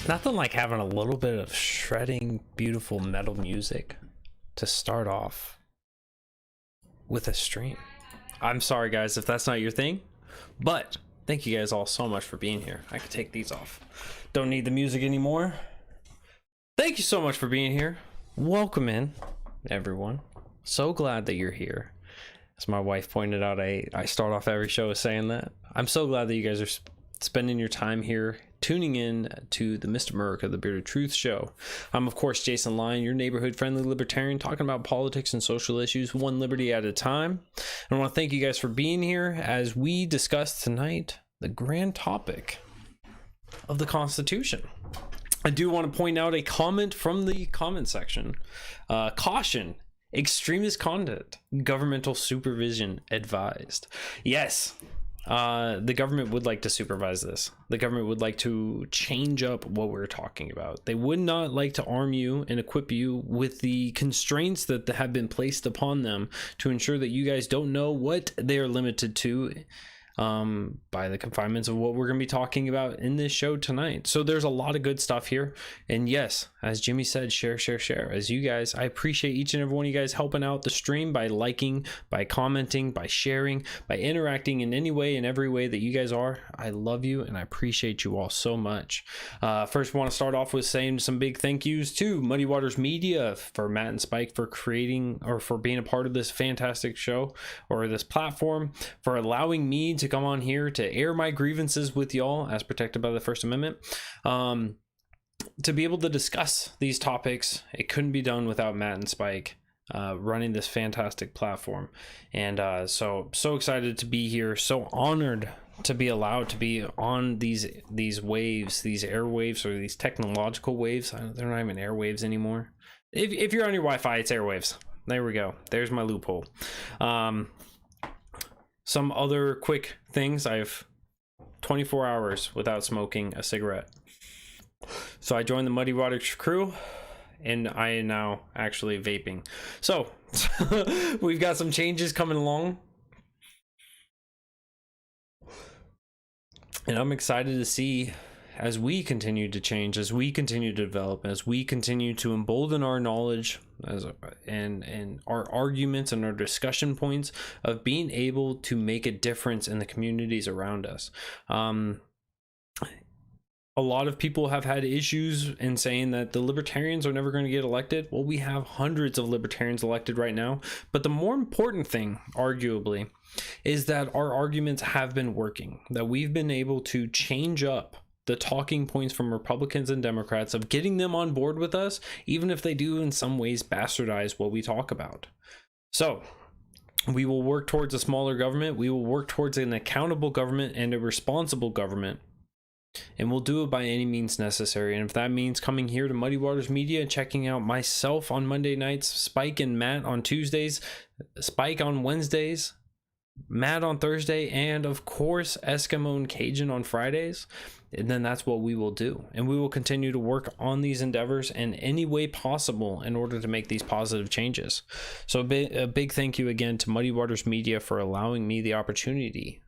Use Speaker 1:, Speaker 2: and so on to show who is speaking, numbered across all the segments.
Speaker 1: Nothing like having a little bit of shredding, beautiful metal music to start off with a stream. I'm sorry, guys, if that's not your thing, but thank you guys all so much for being here. I can take these off. Don't need the music anymore. Thank you so much for being here. Welcome in, everyone. So glad that you're here. As my wife pointed out, I start off every show saying that. I'm so glad that you guys are spending your time here, tuning in to the Mr. America, the Bearded Truth Show. I'm, of course, Jason Lyon, your neighborhood-friendly libertarian, talking about politics and social issues, one liberty at a time. And I want to thank you guys for being here as we discuss tonight the grand topic of the Constitution. I do want to point out a comment from the comment section. Caution. Extremist content, governmental supervision advised. Yes, the government would like to supervise this. The government would like to change up what we're talking about. They would not like to arm you and equip you with the constraints that have been placed upon them to ensure that you guys don't know what they are limited to by the confinements of what we're going to be talking about in this show tonight. So there's a lot of good stuff here. And yes, as Jimmy said, share. As you guys, I appreciate each and every one of you guys helping out the stream by liking, by commenting, by sharing, by interacting in any way and every way that you guys are. I love you and I appreciate you all so much. First, we want to start off with saying some big thank yous to Muddy Waters Media, for Matt and Spike for creating or for being a part of this fantastic show or this platform, for allowing me to come on here to air my grievances with y'all as protected by the First Amendment, to be able to discuss these topics. It couldn't be done without Matt and Spike running this fantastic platform. And so excited to be here, so honored to be allowed to be on these waves, these airwaves, or these technological waves. They're not even airwaves anymore. If you're on your Wi-Fi, it's airwaves. There we go. There's my loophole. Some other quick things. I have 24 hours without smoking a cigarette. So I joined the Muddy Waters crew, and I am now actually vaping. So we've got some changes coming along, and I'm excited to see as we continue to change, as we continue to develop, as we continue to embolden our knowledge and our arguments and our discussion points of being able to make a difference in the communities around us. A lot of people have had issues in saying that the libertarians are never going to get elected. Well, we have hundreds of libertarians elected right now. But the more important thing, arguably, is that our arguments have been working, that we've been able to change up the talking points from Republicans and Democrats of getting them on board with us, even if they do in some ways bastardize what we talk about. So we will work towards a smaller government. We will work towards an accountable government and a responsible government. And we'll do it by any means necessary. And if that means coming here to Muddy Waters Media and checking out myself on Monday nights, Spike and Matt on Tuesdays, Spike on Wednesdays, Matt on Thursday, and of course Eskimo and Cajun on Fridays, then that's what we will do. And we will continue to work on these endeavors in any way possible in order to make these positive changes. So a big thank you again to Muddy Waters Media for allowing me the opportunity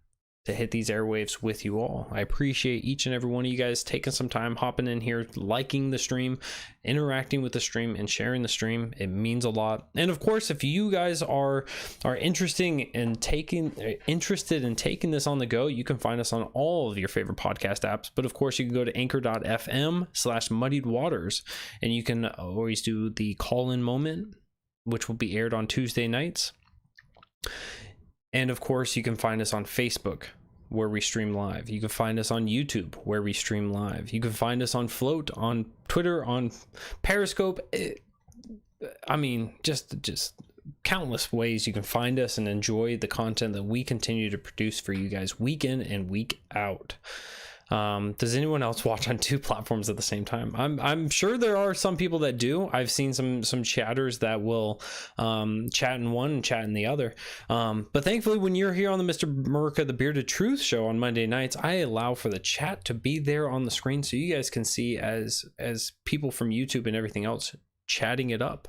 Speaker 1: to hit these airwaves with you all. I appreciate each and every one of you guys taking some time, hopping in here, liking the stream, interacting with the stream, and sharing the stream. It means a lot. And of course, if you guys are interested in taking this on the go, you can find us on all of your favorite podcast apps. But of course, you can go to anchor.fm/muddied waters, and you can always do the call-in moment, which will be aired on Tuesday nights. And of course, you can find us on Facebook, where we stream live. You can find us on YouTube, where we stream live. You can find us on Float, on Twitter, on Periscope. I mean, just countless ways you can find us and enjoy the content that we continue to produce for you guys week in and week out. Does anyone else watch on two platforms at the same time? I'm sure there are some people that do. I've seen some chatters that will chat in one and chat in the other. But thankfully, when you're here on the Mr. Murica the Bearded Truth show on Monday nights, I allow for the chat to be there on the screen so you guys can see as people from YouTube and everything else chatting it up.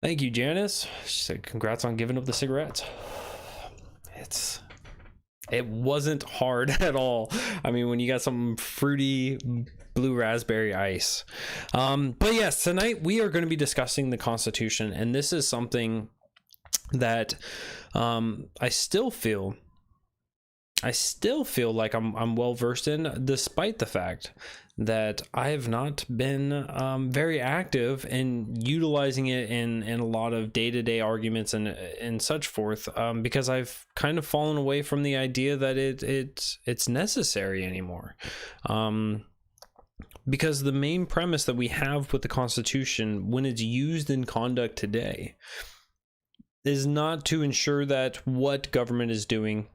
Speaker 1: Thank you, Janice. She said congrats on giving up the cigarettes. It wasn't hard at all. I mean, when you got some fruity blue raspberry ice. But yes, tonight we are going to be discussing the Constitution, and this is something that I still feel like I'm well versed in, despite the fact that I have not been very active in utilizing it in a lot of day-to-day arguments and such forth, because I've kind of fallen away from the idea that it's necessary anymore. Because the main premise that we have with the Constitution, when it's used in conduct today, is not to ensure that what government is doing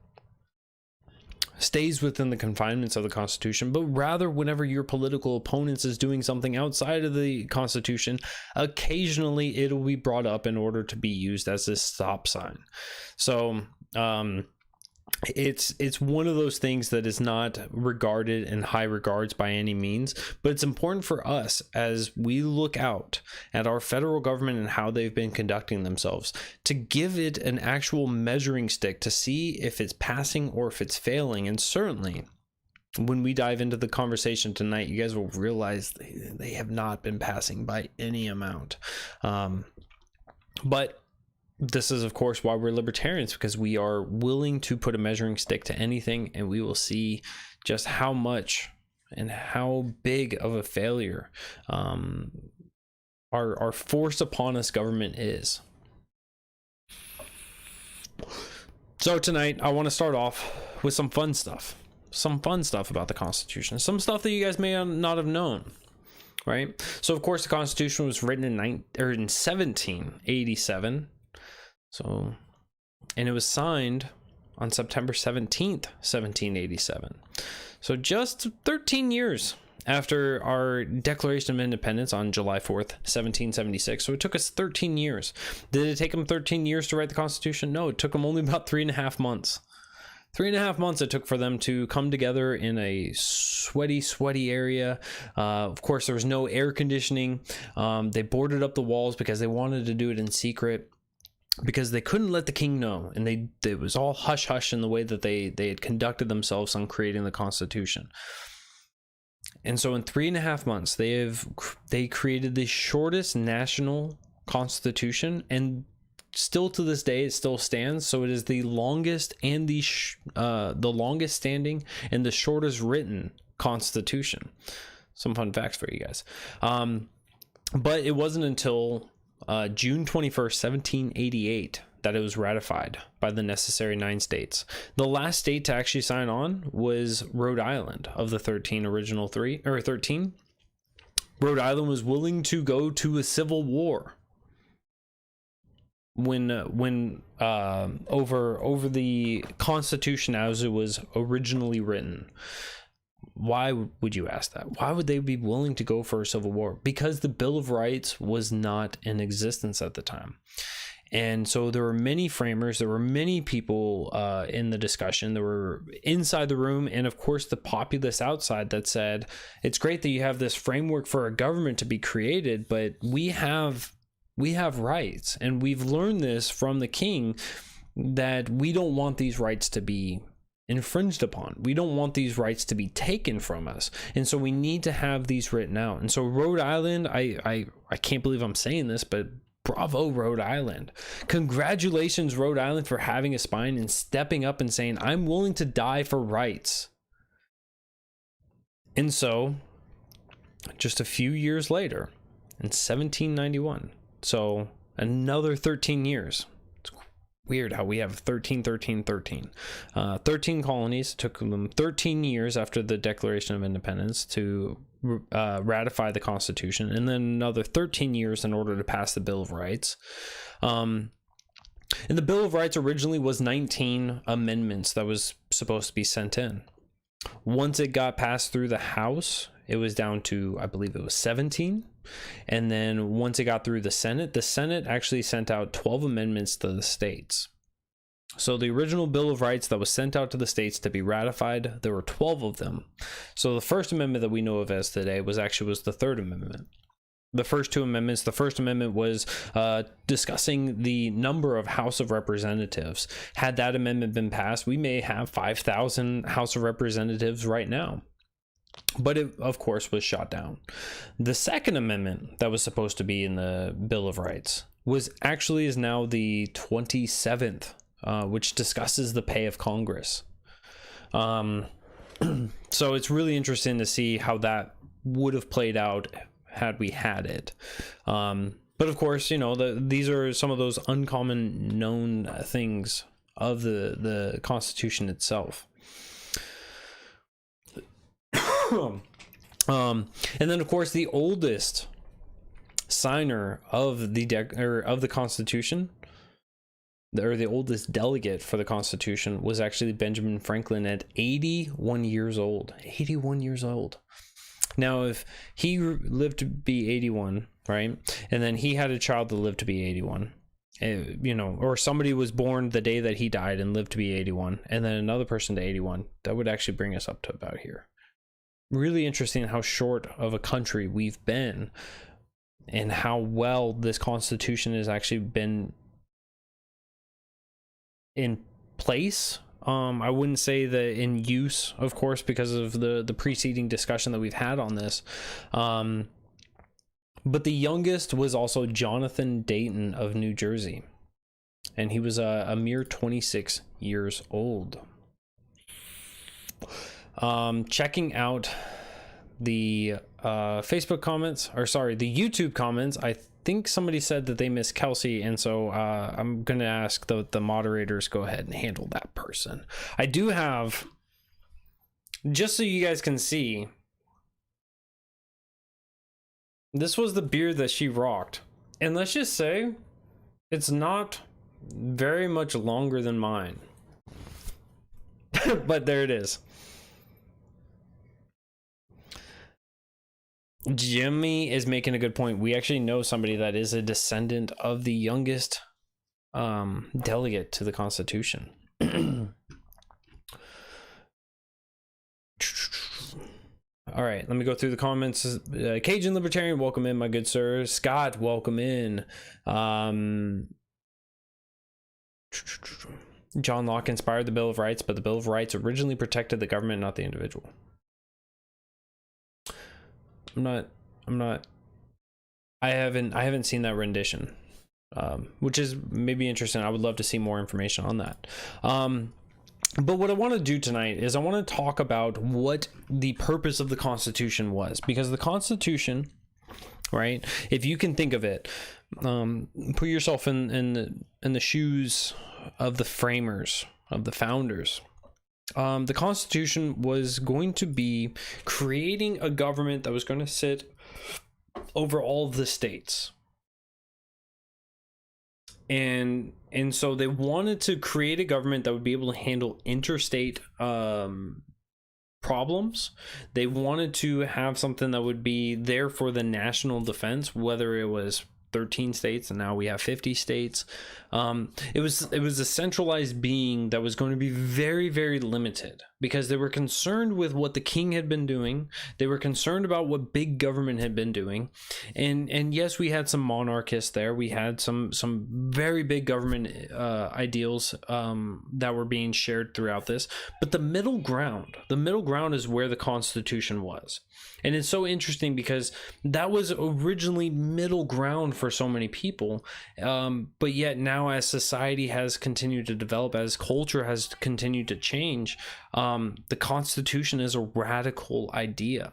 Speaker 1: stays within the confinements of the Constitution, but rather whenever your political opponent is doing something outside of the Constitution, occasionally it'll be brought up in order to be used as a stop sign. So it's one of those things that is not regarded in high regards by any means, but it's important for us as we look out at our federal government and how they've been conducting themselves to give it an actual measuring stick to see if it's passing or if it's failing. And certainly when we dive into the conversation tonight, you guys will realize they have not been passing by any amount. But this is, of course, why we're libertarians, because we are willing to put a measuring stick to anything, and we will see just how much and how big of a failure our force upon us government is. So tonight, I want to start off with some fun stuff about the Constitution, some stuff that you guys may not have known. Right? So, of course, the Constitution was written in 1787. So, and it was signed on September 17th, 1787. So just 13 years after our Declaration of Independence on July 4th, 1776. So it took us 13 years. Did it take them 13 years to write the Constitution? No, it took them only about 3.5 months. 3.5 months it took for them to come together in a sweaty area. Of course, there was no air conditioning. They boarded up the walls because they wanted to do it in secret. because they couldn't let the king know, and it was all hush hush in the way that they had conducted themselves on creating the Constitution. And so in 3.5 months, they created the shortest national constitution, and still to this day it still stands. So it is the longest and the longest standing and the shortest written constitution. Some fun facts for you guys. But it wasn't until June 21st, 1788 that it was ratified by the necessary 9 states. The last state to actually sign on was Rhode Island. Of the 13 original 13, Rhode Island was willing to go to a civil war when over the Constitution as it was originally written. Why would you ask that? Why would they be willing to go for a civil war? Because the Bill of Rights was not in existence at the time. And so there were many framers, there were many people in the discussion. There were inside the room, and of course the populace outside, that said, it's great that you have this framework for a government to be created, but we have rights, and we've learned this from the king, that we don't want these rights to be infringed upon. We don't want these rights to be taken from us, and so we need to have these written out. And so Rhode Island, I can't believe I'm saying this, but bravo, Rhode Island. Congratulations, Rhode Island, for having a spine and stepping up and saying, I'm willing to die for rights. And so just a few years later, in 1791, so another 13 years. It's weird how we have 13 colonies. It took them 13 years after the Declaration of Independence to ratify the Constitution, and then another 13 years in order to pass the Bill of Rights. And the Bill of Rights originally was 19 amendments that was supposed to be sent in. Once it got passed through the House, it was down to, I believe it was 17. And then once it got through the Senate actually sent out 12 amendments to the states. So the original Bill of Rights that was sent out to the states to be ratified, there were 12 of them. So the first amendment that we know of as today was the Third Amendment. The first 2 amendments, the First Amendment was discussing the number of House of Representatives. Had that amendment been passed, we may have 5,000 House of Representatives right now. But it, of course, was shot down. The Second Amendment that was supposed to be in the Bill of Rights is now the 27th. Which discusses the pay of Congress. So it's really interesting to see how that would have played out had we had it. But of course, you know, these are some of those uncommon known things of the Constitution itself. And then, of course, the oldest signer of the Constitution, or the oldest delegate for the Constitution, was actually Benjamin Franklin at 81 years old. 81 years old. Now, if he lived to be 81, right, and then he had a child that lived to be 81, you know, or somebody was born the day that he died and lived to be 81, and then another person to 81, that would actually bring us up to about here. Really interesting how short of a country we've been, and how well this Constitution has actually been in place. I wouldn't say that in use, of course, because of the preceding discussion that we've had on this. But the youngest was also Jonathan Dayton of New Jersey, and he was a mere 26 years old. Checking out the Facebook comments, or sorry, the YouTube comments, I think somebody said that they miss Kelsey, and so I'm gonna ask the moderators go ahead and handle that person. I do have, just so you guys can see, this was the beard that she rocked, and let's just say it's not very much longer than mine. But there it is. Jimmy is making a good point. We actually know somebody that is a descendant of the youngest delegate to the Constitution. All right, let me go through the comments. Cajun Libertarian, welcome in, my good sir. Scott, welcome in. John Locke inspired the Bill of Rights, but the Bill of Rights originally protected the government, not the individual. I haven't seen that rendition, which is maybe interesting. I would love to see more information on that. But what I want to do tonight is I want to talk about what the purpose of the Constitution was, because the Constitution, right? If you can think of it, put yourself in the shoes of the framers, of the founders. The Constitution was going to be creating a government that was going to sit over all of the states. And so they wanted to create a government that would be able to handle interstate problems. They wanted to have something that would be there for the national defense, whether it was 13 states and now we have 50 states. It was a centralized being that was going to be very, very limited, because they were concerned with what the king had been doing. They were concerned about what big government had been doing. And yes, we had some monarchists there. We had some very big government ideals that were being shared throughout this. But the middle ground is where the Constitution was. And it's so interesting because that was originally middle ground for so many people. But yet now, as society has continued to develop, as culture has continued to change, the Constitution is a radical idea.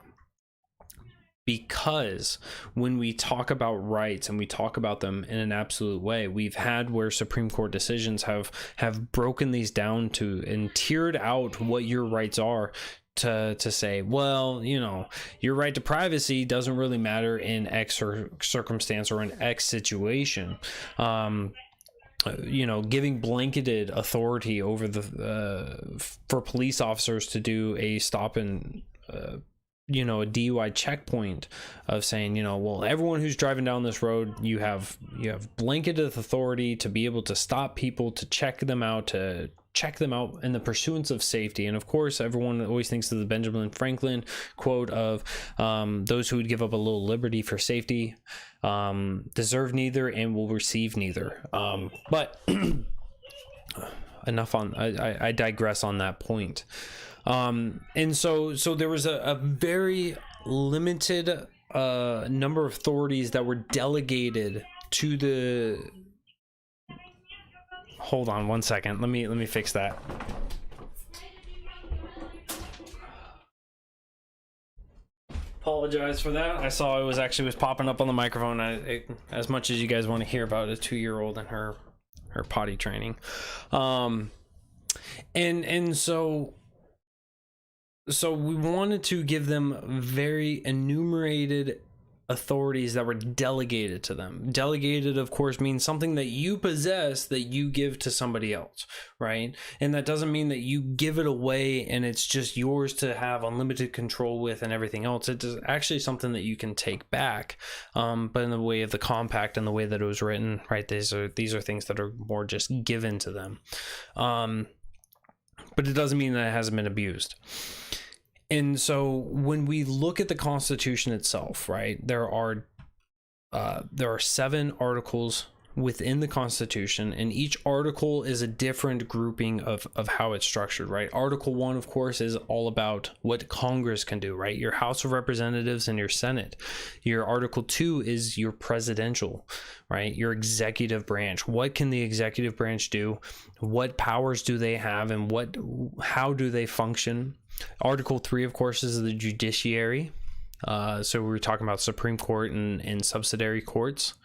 Speaker 1: Because when we talk about rights and we talk about them in an absolute way, we've had where Supreme Court decisions have broken these down to and tiered out what your rights are, to say, well, you know, your right to privacy doesn't really matter in X circumstance or in X situation. You know, giving blanketed authority over for police officers to do a stop and you know, a DUI checkpoint, of saying, you know, well, everyone who's driving down this road, you have blanketed authority to be able to stop people, to check them out in the pursuance of safety. And of course, everyone always thinks of the Benjamin Franklin quote of those who would give up a little liberty for safety deserve neither and will receive neither. But enough on, I digress on that point. And so there was a very limited number of authorities that were delegated to the... Hold on one second. Let me fix that. Apologize for that. I saw it was popping up on the microphone. As much as you guys want to hear about a 2-year-old and her potty training, and so we wanted to give them very enumerated authorities that were delegated to them. Delegated, of course, means something that you possess that you give to somebody else, right? And that doesn't mean that you give it away and it's just yours to have unlimited control with and everything else. It is actually something that you can take back, but in the way of the compact and the way that it was written, right? These are things that are more just given to them, but it doesn't mean that it hasn't been abused. And so when we look at the Constitution itself, right, there are 7 articles within the Constitution, and each article is a different grouping of how it's structured, right? Article 1, of course, is all about what Congress can do, right? Your House of Representatives and your Senate. Your Article 2 is your presidential, right? Your executive branch. What can the executive branch do? What powers do they have, and how do they function? Article 3, of course, is the judiciary. So we were talking about Supreme Court and subsidiary courts.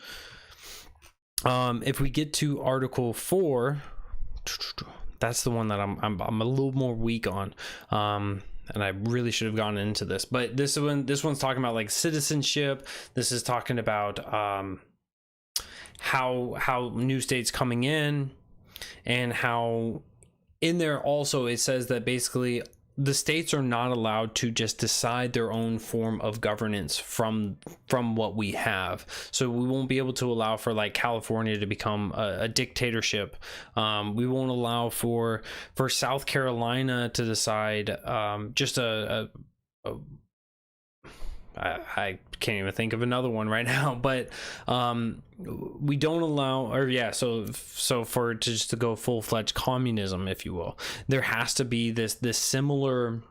Speaker 1: If we get to Article 4, that's the one that I'm a little more weak on. And I really should have gone into this, but this one's talking about like citizenship. This is talking about how new states coming in, and how in there also it says that basically the states are not allowed to just decide their own form of governance from what we have. So we won't be able to allow for like California to become a dictatorship. We won't allow for South Carolina to decide just I can't even think of another one right now, but we don't allow, or yeah, so for just to go full-fledged communism, if you will, there has to be this similar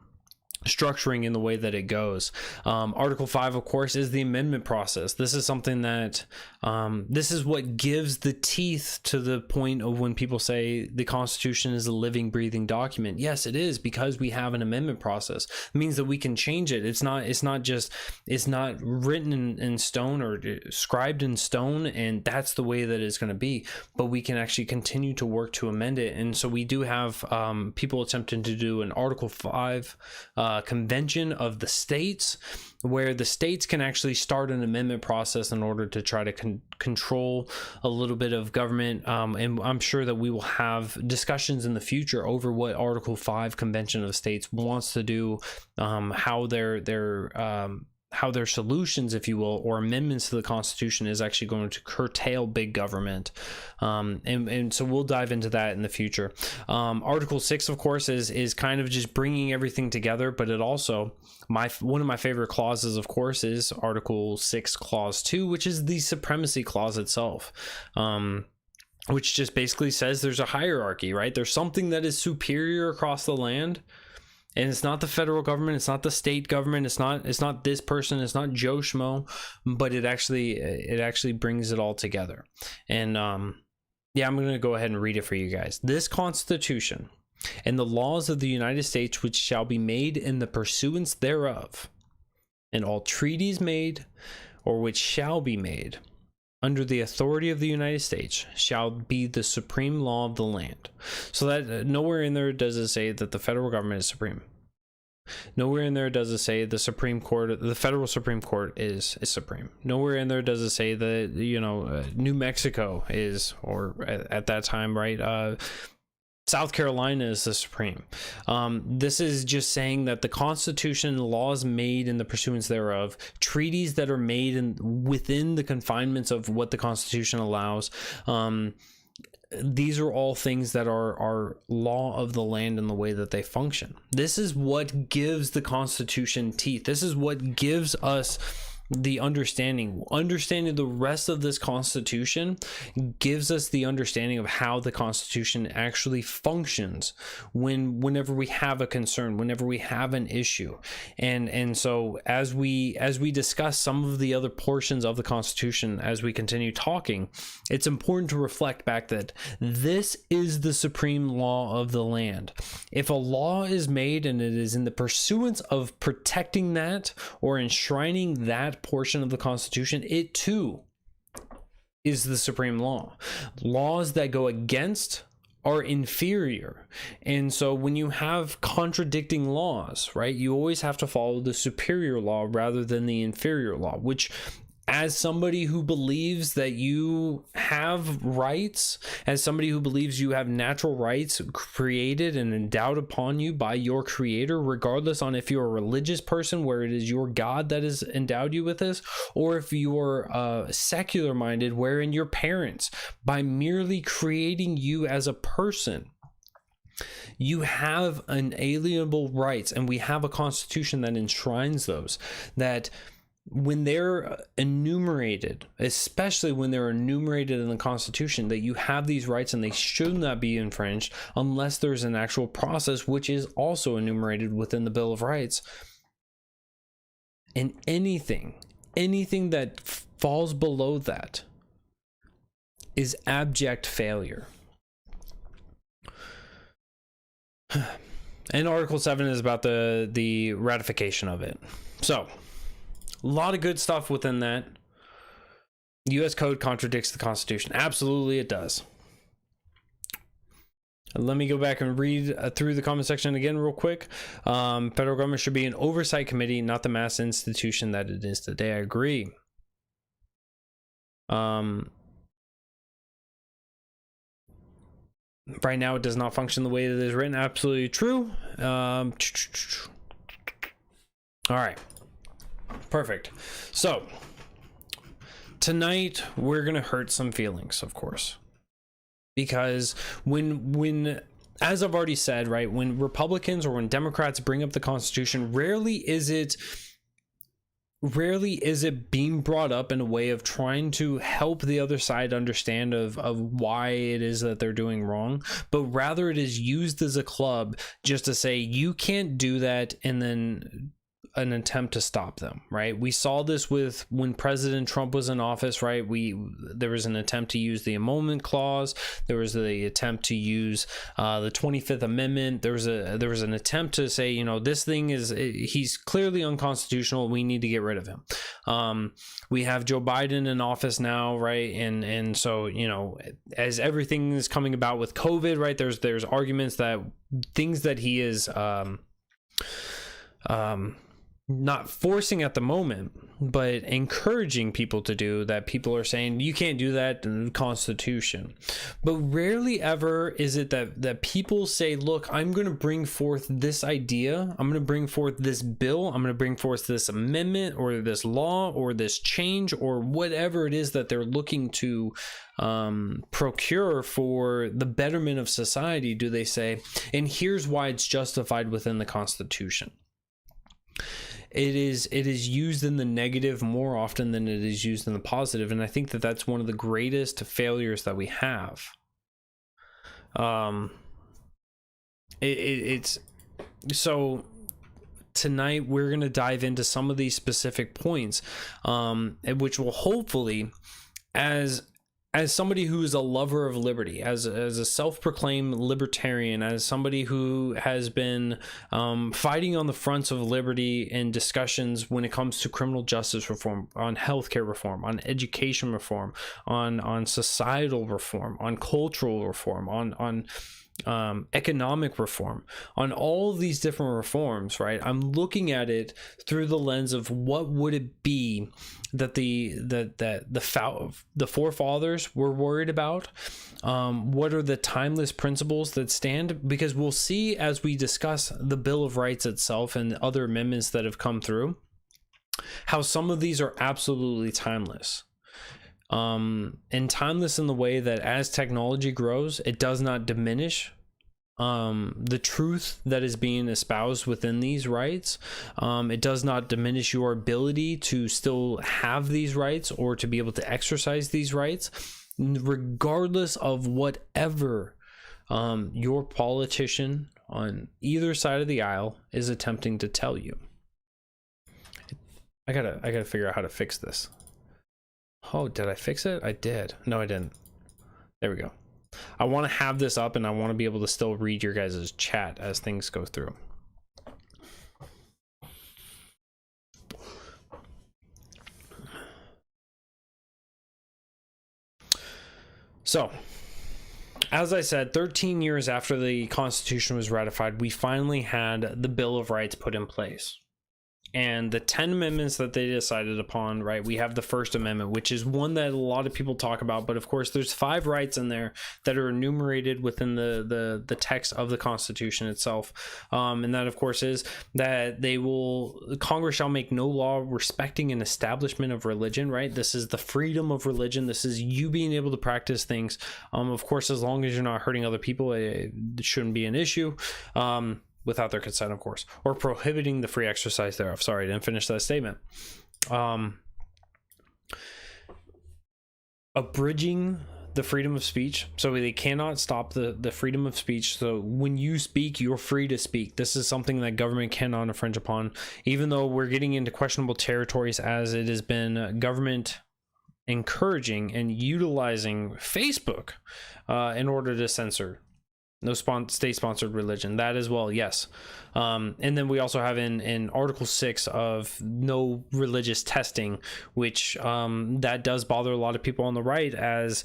Speaker 1: structuring in the way that it goes. Article 5, of course, is the amendment process. This is something that this is what gives the teeth to the point of when people say the Constitution is a living, breathing document. Yes, it is, because we have an amendment process. It means that we can change it. It's not written in stone or scribed in stone, and that's the way that it's going to be, but we can actually continue to work to amend it. And so we do have people attempting to do an Article 5 convention of the states, where the states can actually start an amendment process in order to try to control a little bit of government. And I'm sure that we will have discussions in the future over what Article 5 Convention of the States wants to do, how their solutions, if you will, or amendments to the Constitution is actually going to curtail big government. And so we'll dive into that in the future. Article 6, of course, is kind of just bringing everything together, but it also, one of my favorite clauses, of course, is Article 6, Clause 2, which is the supremacy clause itself. Which just basically says there's a hierarchy, right? There's something that is superior across the land. And it's not the federal government, it's not the state government, it's not this person, it's not Joe Schmo, but it actually brings it all together. And yeah, I'm going to go ahead and read it for you guys. This Constitution and the laws of the United States, which shall be made in the pursuance thereof, and all treaties made or which shall be made under the authority of the United States shall be the supreme law of the land. So that nowhere in there does it say that the federal government is supreme. Nowhere in there does it say the Supreme Court, the federal Supreme Court is supreme. Nowhere in there does it say that, you know, New Mexico is, or at that time, right, South Carolina is the supreme. This is just saying that the Constitution, laws made in the pursuance thereof, treaties that are made within the confinements of what the Constitution allows, these are all things that are law of the land in the way that they function. This is what gives the Constitution teeth. This is what gives us the understanding the rest of this Constitution gives us the understanding of how the Constitution actually functions whenever we have a concern, whenever we have an issue. And so as we discuss some of the other portions of the Constitution, as we continue talking, it's important to reflect back that this is the supreme law of the land. If a law is made and it is in the pursuance of protecting that or enshrining that portion of the Constitution, it too is the supreme law. Laws that go against are inferior. And so when you have contradicting laws, right, you always have to follow the superior law rather than the inferior law, which, as somebody who believes that you have rights, as somebody who believes you have natural rights created and endowed upon you by your creator, regardless on if you're a religious person where it is your God that has endowed you with this, or if you're secular minded wherein your parents, by merely creating you as a person, you have unalienable rights, and we have a constitution that enshrines those, that when they're enumerated, especially when they're enumerated in the Constitution, that you have these rights and they should not be infringed unless there's an actual process, which is also enumerated within the Bill of Rights. And anything that falls below that is abject failure. And Article 7 is about the ratification of it. So, a lot of good stuff within that. U.S. Code contradicts the Constitution. Absolutely, it does. Let me go back and read through the comment section again real quick. Federal government should be an oversight committee, not the mass institution that it is today. I agree. Right now, it does not function the way that it is written. Absolutely true. All right. Perfect. So tonight we're gonna hurt some feelings, of course, because when as I've already said, right, when Republicans or when Democrats bring up the Constitution, rarely is it rarely is it being brought up in a way of trying to help the other side understand of why it is that they're doing wrong, but rather it is used as a club just to say you can't do that, and then an attempt to stop them, right? We saw this with when President Trump was in office, right? There was an attempt to use the Emolment Clause. There was the attempt to use the 25th Amendment. There was an attempt to say, this thing he's clearly unconstitutional. We need to get rid of him. We have Joe Biden in office now, right? And so, as everything is coming about with COVID, right? There's arguments that things that he is not forcing at the moment, but encouraging people to do, that people are saying you can't do that in the Constitution. But rarely ever is it that people say, look, I'm going to bring forth this idea, I'm going to bring forth this bill, I'm going to bring forth this amendment or this law or this change or whatever it is that they're looking to procure for the betterment of society. Do they say, and here's why it's justified within the Constitution? It is used in the negative more often than it is used in the positive, and I think that that's one of the greatest failures that we have. It's so tonight we're going to dive into some of these specific points, which will hopefully, as somebody who is a lover of liberty, as a self-proclaimed libertarian, as somebody who has been fighting on the fronts of liberty in discussions when it comes to criminal justice reform, on healthcare reform, on education reform, on societal reform, on cultural reform, on economic reform, on all of these different reforms, right? I'm looking at it through the lens of what would it be that the forefathers were worried about. What are the timeless principles that stand? Because we'll see as we discuss the Bill of Rights itself and other amendments that have come through, how some of these are absolutely timeless. And timeless in the way that as technology grows, it does not diminish the truth that is being espoused within these rights. It does not diminish your ability to still have these rights or to be able to exercise these rights, regardless of whatever your politician on either side of the aisle is attempting to tell you. I gotta figure out how to fix this. Oh, did I fix it? I did. No, I didn't. There we go. I want to have this up and I want to be able to still read your guys' chat as things go through. So, as I said, 13 years after the Constitution was ratified, we finally had the Bill of Rights put in place. And the 10 amendments that they decided upon, right? We have the First Amendment, which is one that a lot of people talk about, but of course there's 5 rights in there that are enumerated within the text of the Constitution itself. And that of course is that Congress shall make no law respecting an establishment of religion, right? This is the freedom of religion. This is you being able to practice things. Of course, as long as you're not hurting other people, it shouldn't be an issue. Without their consent, of course, or prohibiting the free exercise thereof. Sorry, I didn't finish that statement. Abridging the freedom of speech. So they cannot stop the freedom of speech. So when you speak, you're free to speak. This is something that government cannot infringe upon, even though we're getting into questionable territories as it has been government encouraging and utilizing Facebook in order to censor no state-sponsored religion. That as well, yes. And then we also have in Article 6 of no religious testing, which that does bother a lot of people on the right, as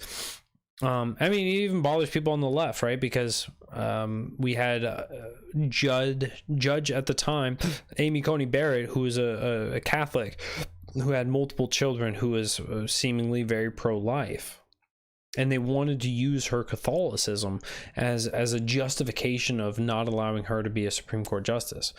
Speaker 1: I mean, it even bothers people on the left, right? Because we had a judge at the time, Amy Coney Barrett, who was a Catholic, who had multiple children, who was seemingly very pro-life. And they wanted to use her Catholicism as a justification of not allowing her to be a Supreme Court justice.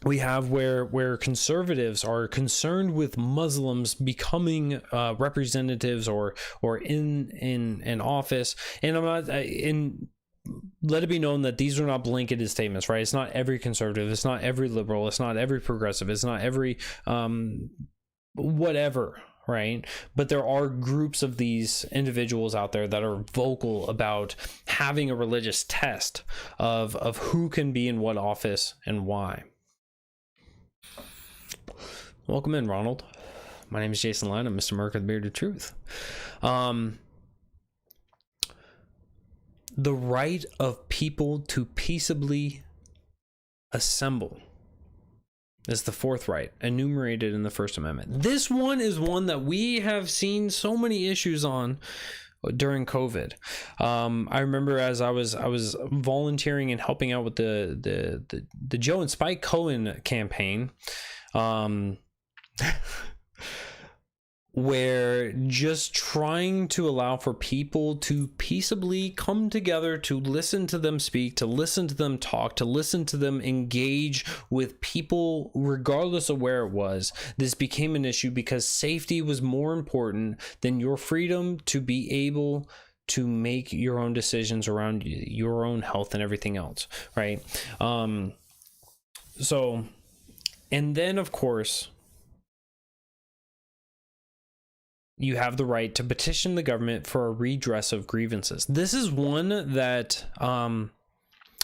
Speaker 1: We have where conservatives are concerned with Muslims becoming representatives or in office. And I'm not in let it be known that these are not blanketed statements, right? It's not every conservative, it's not every liberal, it's not every progressive, it's not every whatever, right? But there are groups of these individuals out there that are vocal about having a religious test of who can be in what office and why. Welcome in, Ronald. My name is Jason Lyon. I'm Mr. America, the Bearded Truth. The right of people to peaceably assemble is the fourth right, enumerated in the First Amendment. This one is one that we have seen so many issues on during COVID. I remember as I was volunteering and helping out with the Joe and Spike Cohen campaign, where just trying to allow for people to peaceably come together, to listen to them speak, to listen to them talk, to listen to them engage with people, regardless of where it was. This became an issue because safety was more important than your freedom to be able to make your own decisions around your own health and everything else, right? So, and then of course, you have the right to petition the government for a redress of grievances. This is one that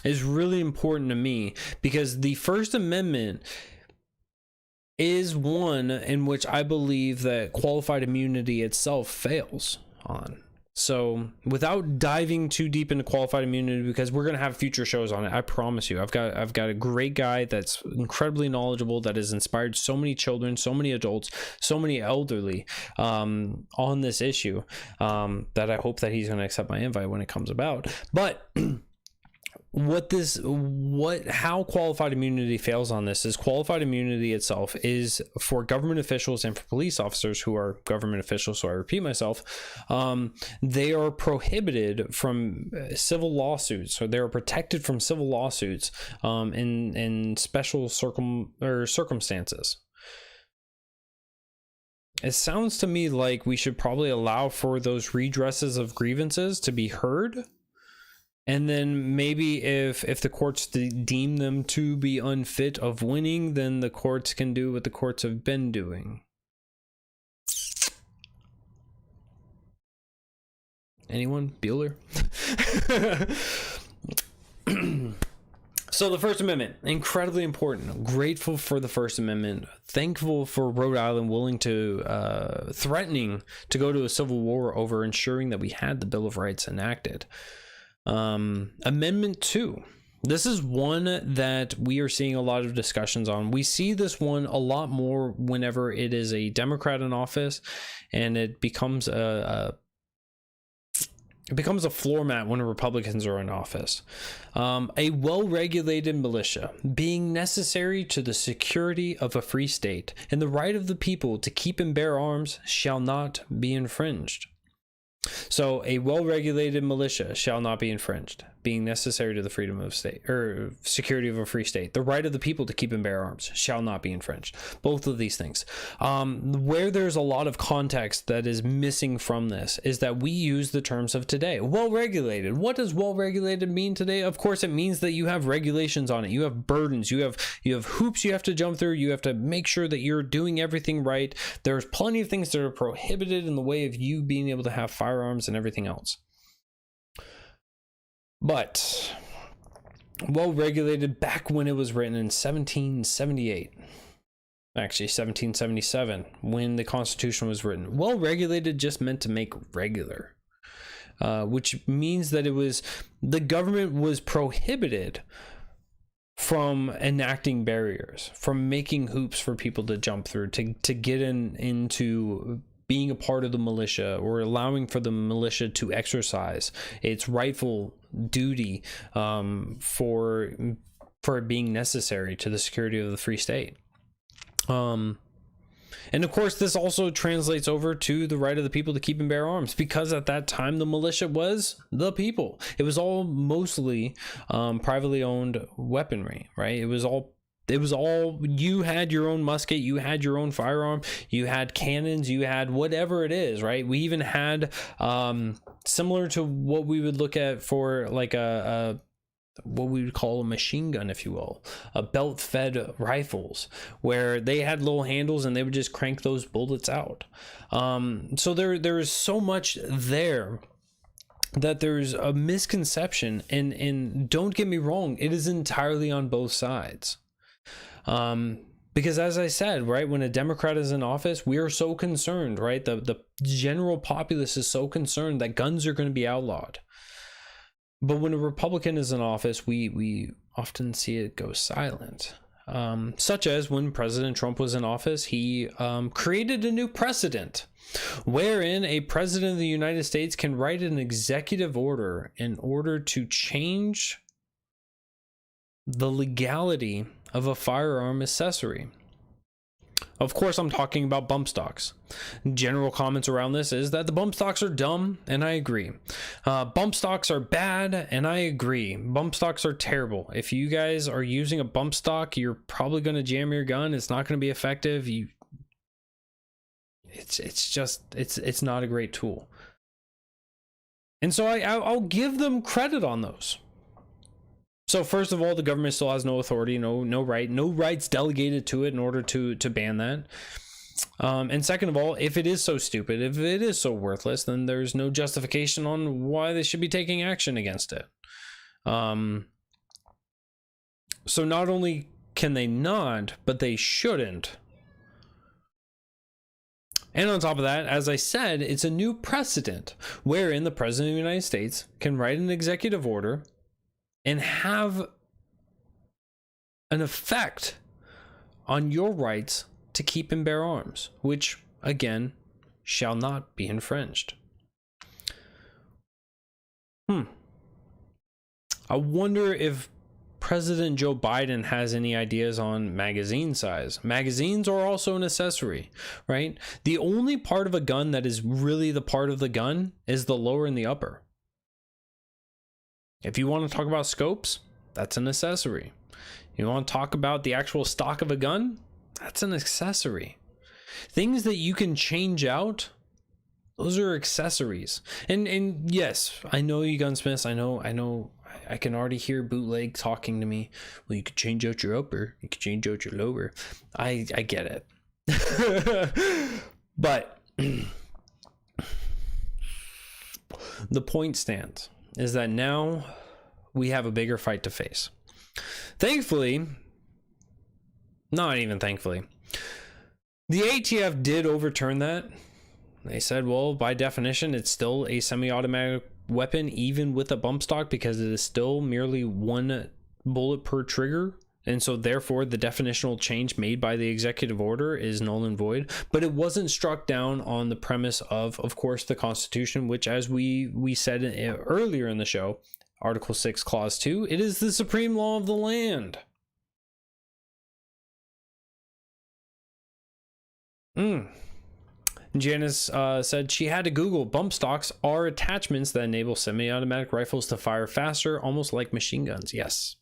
Speaker 1: is really important to me, because the First Amendment is one in which I believe that qualified immunity itself fails on. So without diving too deep into qualified immunity, because we're going to have future shows on it, I promise you, I've got a great guy that's incredibly knowledgeable, that has inspired so many children, so many adults, so many elderly on this issue, that I hope that he's going to accept my invite when it comes about. But how qualified immunity fails on this is qualified immunity itself is for government officials and for police officers who are government officials. So I repeat myself, they are prohibited from civil lawsuits, or they are protected from civil lawsuits in special circumstances. It sounds to me like we should probably allow for those redresses of grievances to be heard. And then maybe if the courts deem them to be unfit of winning, then the courts can do what the courts have been doing. Anyone? Bueller? So the First Amendment, incredibly important. Grateful for the First Amendment. Thankful for Rhode Island willing to, threatening to go to a civil war over ensuring that we had the Bill of Rights enacted. Amendment 2. This is one that we are seeing a lot of discussions on. We see this one a lot more whenever it is a Democrat in office, and it becomes a floor mat when Republicans are in office. A well-regulated militia being necessary to the security of a free state, and the right of the people to keep and bear arms shall not be infringed. So a well-regulated militia shall not be infringed, being necessary to the freedom of state or security of a free state. The right of the people to keep and bear arms shall not be infringed. Both of these things. Where there's a lot of context that is missing from this is that we use the terms of today. Well-regulated. What does well-regulated mean today? Of course, it means that you have regulations on it. You have burdens. You have hoops you have to jump through. You have to make sure that you're doing everything right. There's plenty of things that are prohibited in the way of you being able to have firearms and everything else. But well regulated back when it was written in 1778, actually 1777, when the Constitution was written. Well regulated just meant to make regular, which means that the government was prohibited from enacting barriers, from making hoops for people to jump through, to get into being a part of the militia, or allowing for the militia to exercise its rightful duty for it being necessary to the security of the free state. And of course, this also translates over to the right of the people to keep and bear arms, because at that time the militia was the people. It was all mostly privately owned weaponry, right? It was all It was all, you had your own musket, you had your own firearm, you had cannons, you had whatever it is, right? We even had similar to what we would look at for like a what we would call a machine gun, if you will, a belt fed rifles, where they had little handles and they would just crank those bullets out. So there is so much there that there's a misconception, and don't get me wrong, it is entirely on both sides. Because as I said, right, when a Democrat is in office, we are so concerned, right? The general populace is so concerned that guns are going to be outlawed. But when a Republican is in office, we often see it go silent. Such as when President Trump was in office, he created a new precedent wherein a president of the United States can write an executive order in order to change the legality of a firearm accessory. Of course, I'm talking about bump stocks. General comments around this is that the bump stocks are dumb, and I agree. Bump stocks are bad, and I agree. Bump stocks are terrible. If you guys are using a bump stock, you're probably going to jam your gun. It's not going to be effective. It's not a great tool. And so I'll give them credit on those. So first of all, the government still has no authority, no rights delegated to it in order to ban that. And second of all, if it is so stupid, if it is so worthless, then there's no justification on why they should be taking action against it. So not only can they not, but they shouldn't. And on top of that, as I said, it's a new precedent wherein the President of the United States can write an executive order and have an effect on your rights to keep and bear arms, which, again, shall not be infringed. I wonder if President Joe Biden has any ideas on magazine size. Magazines are also an accessory, right? The only part of a gun that is really the part of the gun is the lower and the upper. If you want to talk about scopes, that's an accessory. You want to talk about the actual stock of a gun, that's an accessory. Things that you can change out, those are accessories. And yes, I know you gunsmiths, I know I can already hear bootleg talking to me. Well, you could change out your upper, you could change out your lower. I get it. But the point stands is that now we have a bigger fight to face. Thankfully, not even thankfully, the ATF did overturn that. They said, well, by definition, it's still a semi-automatic weapon, even with a bump stock, because it is still merely one bullet per trigger. And so therefore the definitional change made by the executive order is null and void. But it wasn't struck down on the premise of course, the Constitution, which, as we said earlier in the show, Article 6, Clause 2, it is the supreme law of the land. Janice said she had to Google bump stocks are attachments that enable semi-automatic rifles to fire faster, almost like machine guns. Yes.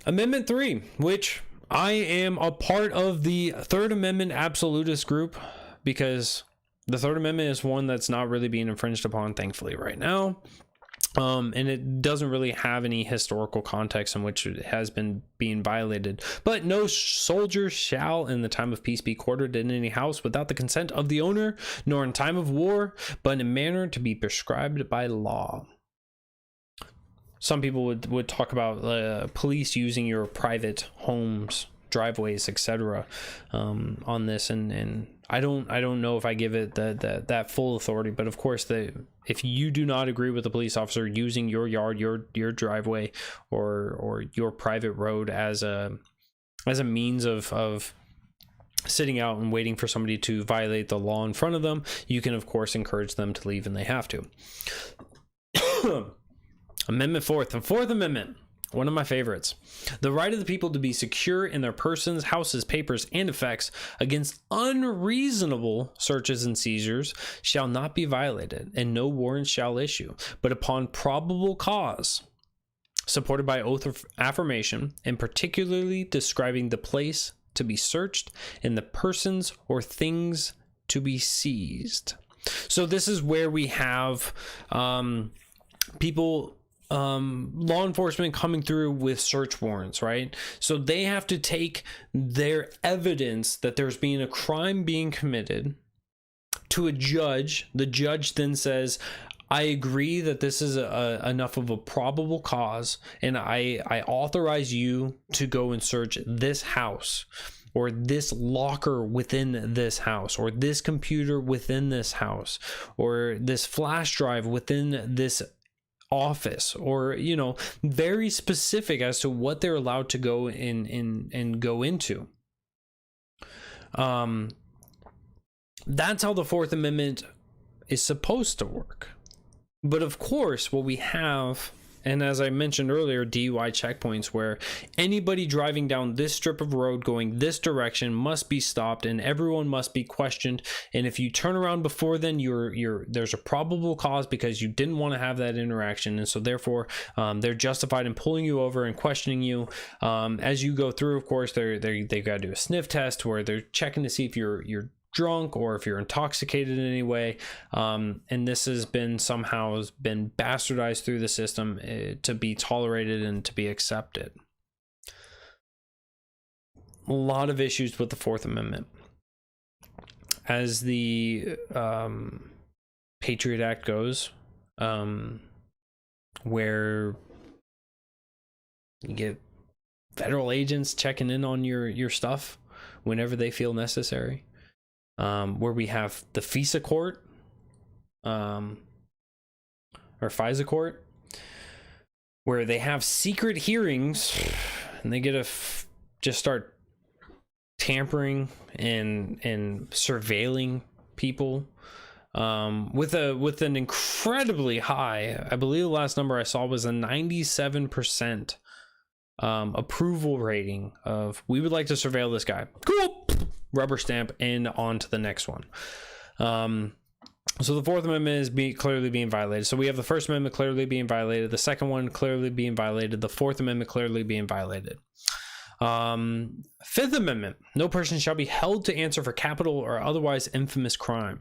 Speaker 1: Amendment 3, which I am a part of the Third Amendment absolutist group, because the Third Amendment is one that's not really being infringed upon, thankfully, right now. And it doesn't really have any historical context in which it has been being violated. But no soldier shall in the time of peace be quartered in any house without the consent of the owner, nor in time of war, but in a manner to be prescribed by law. Some people would talk about police using your private homes, driveways, etc. On this, and I don't know if I give it that full authority. But of course, if you do not agree with the police officer using your yard, your driveway, or your private road as a means of sitting out and waiting for somebody to violate the law in front of them, you can of course encourage them to leave, and they have to. Amendment 4th, the Fourth Amendment, One of my favorites. The right of the people to be secure in their persons, houses, papers, and effects against unreasonable searches and seizures shall not be violated, and no warrant shall issue, but upon probable cause, supported by oath of affirmation, and particularly describing the place to be searched and the persons or things to be seized. So this is where we have people, law enforcement coming through with search warrants, right? So they have to take their evidence that there's been a crime being committed to a judge. The judge then says, I agree that this is enough of a probable cause, and I authorize you to go and search this house, or this locker within this house, or this computer within this house, or this flash drive within this office, or, you know, very specific as to what they're allowed to go in and go into. That's how the Fourth Amendment is supposed to work. But of course, what we have, and as I mentioned earlier, DUI checkpoints, where anybody driving down this strip of road going this direction must be stopped, and everyone must be questioned. And if you turn around before then, there's a probable cause because you didn't want to have that interaction, and so therefore they're justified in pulling you over and questioning you. As you go through, of course, they've got to do a sniff test where they're checking to see if you're drunk or if you're intoxicated in any way, and this has been somehow been bastardized through the system to be tolerated and to be accepted. A lot of issues with the Fourth Amendment. As the Patriot Act goes, where you get federal agents checking in on your stuff whenever they feel necessary. Where we have the FISA court, or FISA court, where they have secret hearings, and they get to just start tampering and surveilling people, with an incredibly high, I believe the last number I saw was a 97% approval rating of, we would like to surveil this guy. Cool. Rubber stamp, and on to the next one. So the Fourth Amendment is clearly being violated. So we have the First Amendment clearly being violated, the second one clearly being violated, the Fourth Amendment clearly being violated. Fifth Amendment: no person shall be held to answer for capital or otherwise infamous crime,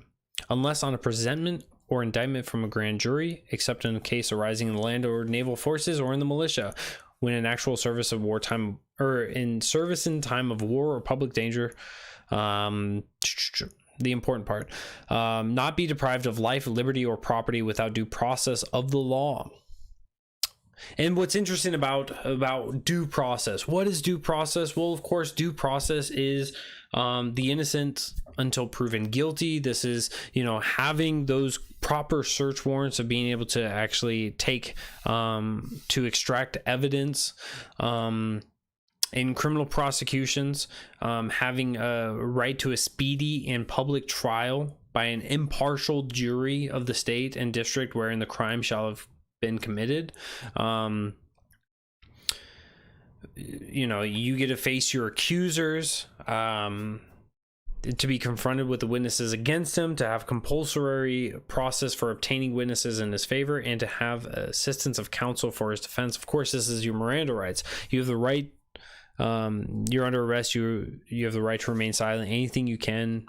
Speaker 1: unless on a presentment or indictment from a grand jury, except in a case arising in the land or naval forces or in the militia, when in actual service of wartime, or in service in time of war or public danger. The important part, not be deprived of life, liberty, or property without due process of the law. And what's interesting about due process, what is due process? Well, of course, due process is the innocent until proven guilty. This is, having those proper search warrants, of being able to actually take to extract evidence in criminal prosecutions, having a right to a speedy and public trial by an impartial jury of the state and district wherein the crime shall have been committed. You get to face your accusers, to be confronted with the witnesses against him, to have compulsory process for obtaining witnesses in his favor, and to have assistance of counsel for his defense. Of course, this is your Miranda rights. You have the right, you're under arrest, you have the right to remain silent. Anything you can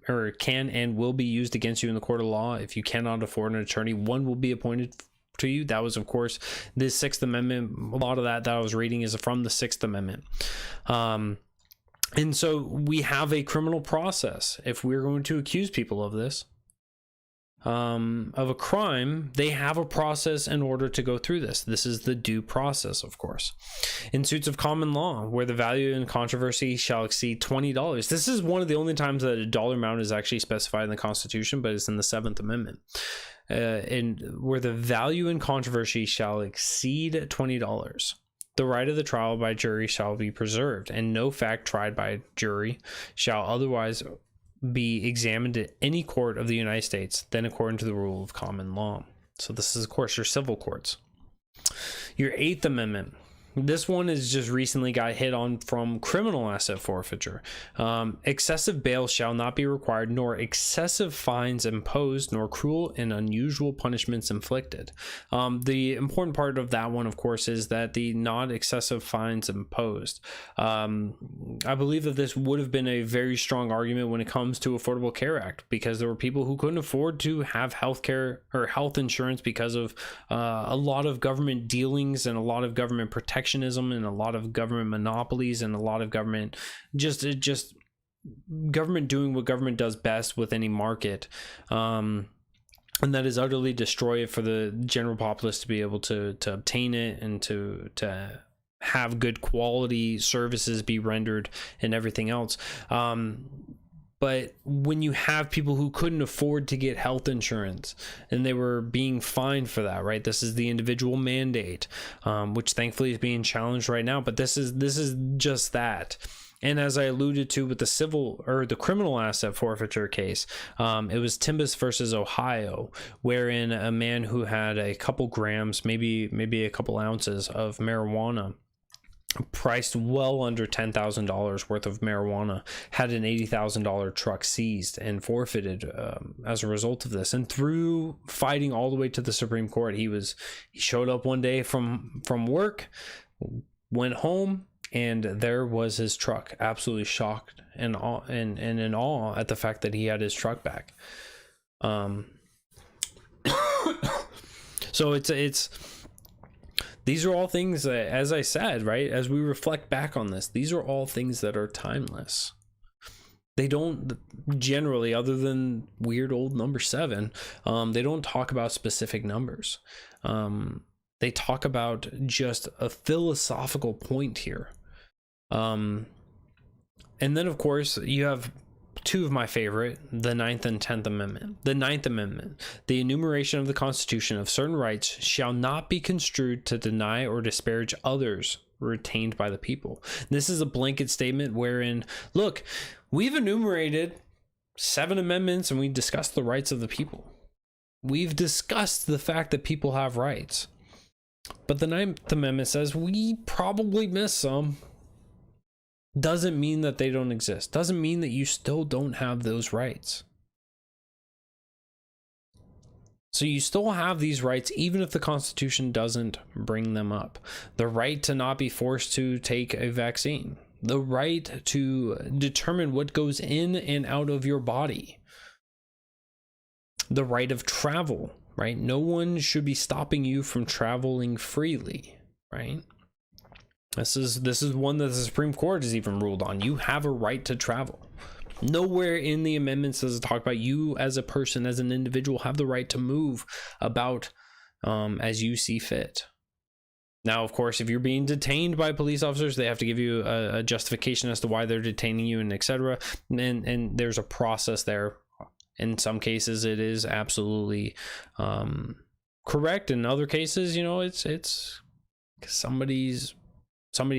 Speaker 1: and will be used against you in the court of law. If you cannot afford an attorney, one will be appointed to you. That was, of course, the Sixth Amendment. A lot of that I was reading is from the Sixth Amendment. And so we have a criminal process. If we're going to accuse people of this, of a crime, they have a process in order to go through this. This is the due process, of course. In suits of common law, where the value in controversy shall exceed $20. This is one of the only times that a dollar amount is actually specified in the Constitution, but it's in the Seventh Amendment. And where the value in controversy shall exceed $20. The right of the trial by jury shall be preserved, and no fact tried by jury shall otherwise be examined at any court of the United States than according to the rule of common law. So this is, of course, your civil courts. Your Eighth Amendment. This one is just recently got hit on from criminal asset forfeiture. Excessive bail shall not be required, nor excessive fines imposed, nor cruel and unusual punishments inflicted. The important part of that one, of course, is that the not excessive fines imposed. I believe that this would have been a very strong argument when it comes to Affordable Care Act, because there were people who couldn't afford to have health care or health insurance because of a lot of government dealings and a lot of government protectionism and a lot of government monopolies and a lot of government just government doing what government does best with any market, and that is utterly destroy it for the general populace to be able to obtain it and to have good quality services be rendered and everything else. But when you have people who couldn't afford to get health insurance and they were being fined for that, right? This is the individual mandate, which thankfully is being challenged right now. But this is just that. And as I alluded to with the criminal asset forfeiture case, it was Timbus versus Ohio, wherein a man who had a couple grams, maybe a couple ounces of marijuana, priced well under $10,000 worth of marijuana, had an $80,000 truck seized and forfeited as a result of this. And through fighting all the way to the Supreme Court, he showed up one day from work, went home, and there was his truck. Absolutely shocked and in awe at the fact that he had his truck back. So it's these are all things that, as I said, right, as we reflect back on this, these are all things that are timeless. They don't generally, other than weird old number 7, they don't talk about specific numbers. They talk about just a philosophical point here. And then, of course, you have two of my favorite, the 9th and 10th Amendment. The 9th Amendment, the enumeration of the Constitution of certain rights shall not be construed to deny or disparage others retained by the people. This is a blanket statement wherein, look, we've enumerated 7 amendments and we discussed the rights of the people. We've discussed the fact that people have rights. But the 9th Amendment says we probably missed some. Doesn't mean that they don't exist. Doesn't mean that you still don't have those rights. So you still have these rights even if the Constitution doesn't bring them up. The right to not be forced to take a vaccine. The right to determine what goes in and out of your body. The right of travel, right? No one should be stopping you from traveling freely, right? This is one that the Supreme Court has even ruled on. You have a right to travel. Nowhere in the amendments does it talk about you as a person, as an individual, have the right to move about as you see fit. Now, of course, if you're being detained by police officers, they have to give you a justification as to why they're detaining you and etc. And there's a process there. In some cases, it is absolutely correct. In other cases, it's somebody's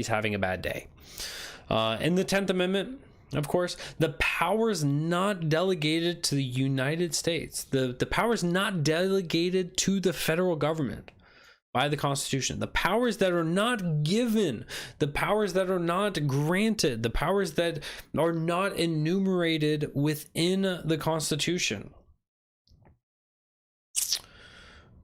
Speaker 1: having a bad day. In the 10th Amendment, of course, the powers not delegated to the United States, the powers not delegated to the federal government by the Constitution, the powers that are not given, the powers that are not granted, the powers that are not enumerated within the Constitution,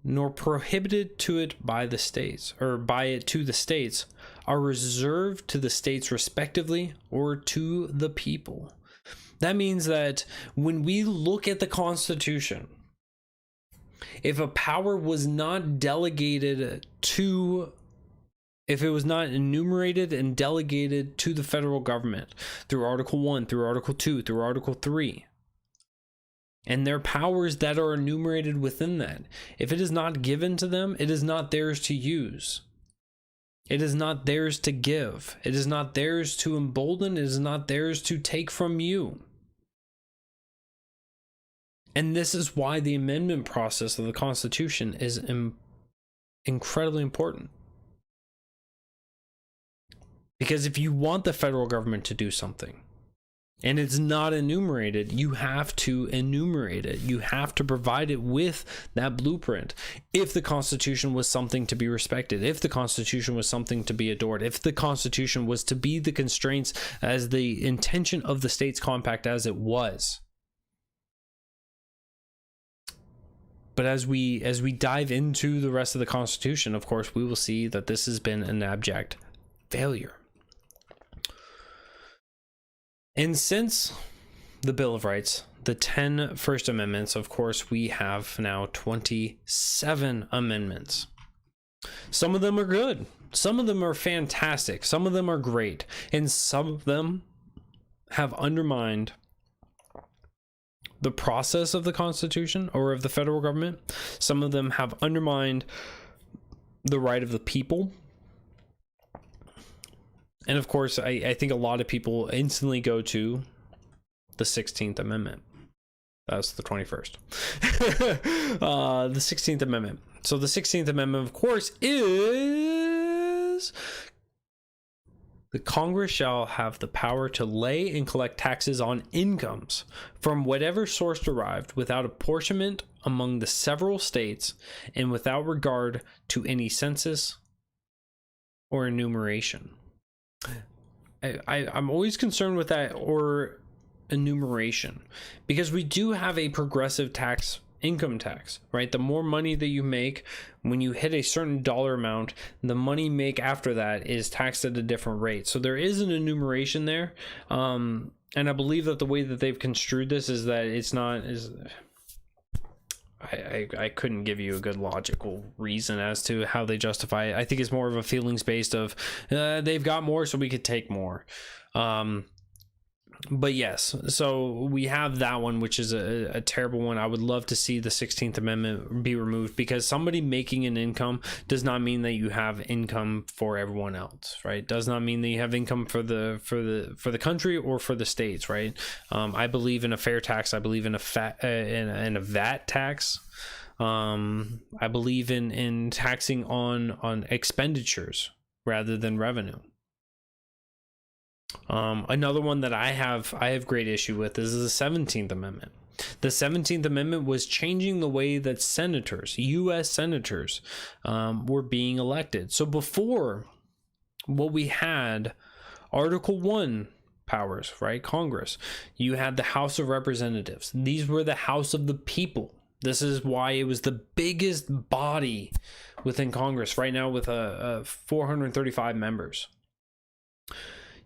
Speaker 1: nor prohibited to it by the states, or by it to the states, are reserved to the states respectively or to the people. That means that when we look at the Constitution, if a power was not delegated to, if it was not enumerated and delegated to the federal government through Article 1, through Article 2, through Article 3, and their powers that are enumerated within that, if it is not given to them, it is not theirs to use. It is not theirs to give. It is not theirs to embolden. It is not theirs to take from you. And this is why the amendment process of the Constitution is incredibly important. Because if you want the federal government to do something, and it's not enumerated, you have to enumerate it. You have to provide it with that blueprint. If the Constitution was something to be respected, if the Constitution was something to be adored, if the Constitution was to be the constraints as the intention of the state's compact as it was. But as we dive into the rest of the Constitution, of course, we will see that this has been an abject failure. And since the Bill of Rights, the 10 First Amendments, of course, we have now 27 amendments. Some of them are good. Some of them are fantastic. Some of them are great. And some of them have undermined the process of the Constitution or of the federal government. Some of them have undermined the right of the people. And of course, I think a lot of people instantly go to the 16th Amendment. That's the 21st. The 16th Amendment. So the 16th Amendment, of course, is the Congress shall have the power to lay and collect taxes on incomes from whatever source derived without apportionment among the several states and without regard to any census or enumeration. I'm always concerned with that, or enumeration, because we do have a progressive tax, income tax, right? The more money that you make, when you hit a certain dollar amount, the money you make after that is taxed at a different rate. So there is an enumeration there. And I believe that the way that they've construed this is that it's not is. I couldn't give you a good logical reason as to how they justify it. I think it's more of a feelings based of they've got more, so we could take more. But yes, so we have that one, which is a terrible one. I would love to see the 16th Amendment be removed, because somebody making an income does not mean that you have income for everyone else, right? Does not mean that you have income for the country or for the states, right? I believe in a fair tax. I believe in a VAT tax. I believe in taxing on expenditures rather than revenue. Another one that I have great issue with is the 17th Amendment. The 17th Amendment was changing the way that senators, U.S. senators, were being elected. So before, what we had, Article 1 powers, right? Congress. You had the House of Representatives. These were the House of the people. This is why it was the biggest body within Congress right now, with 435 members.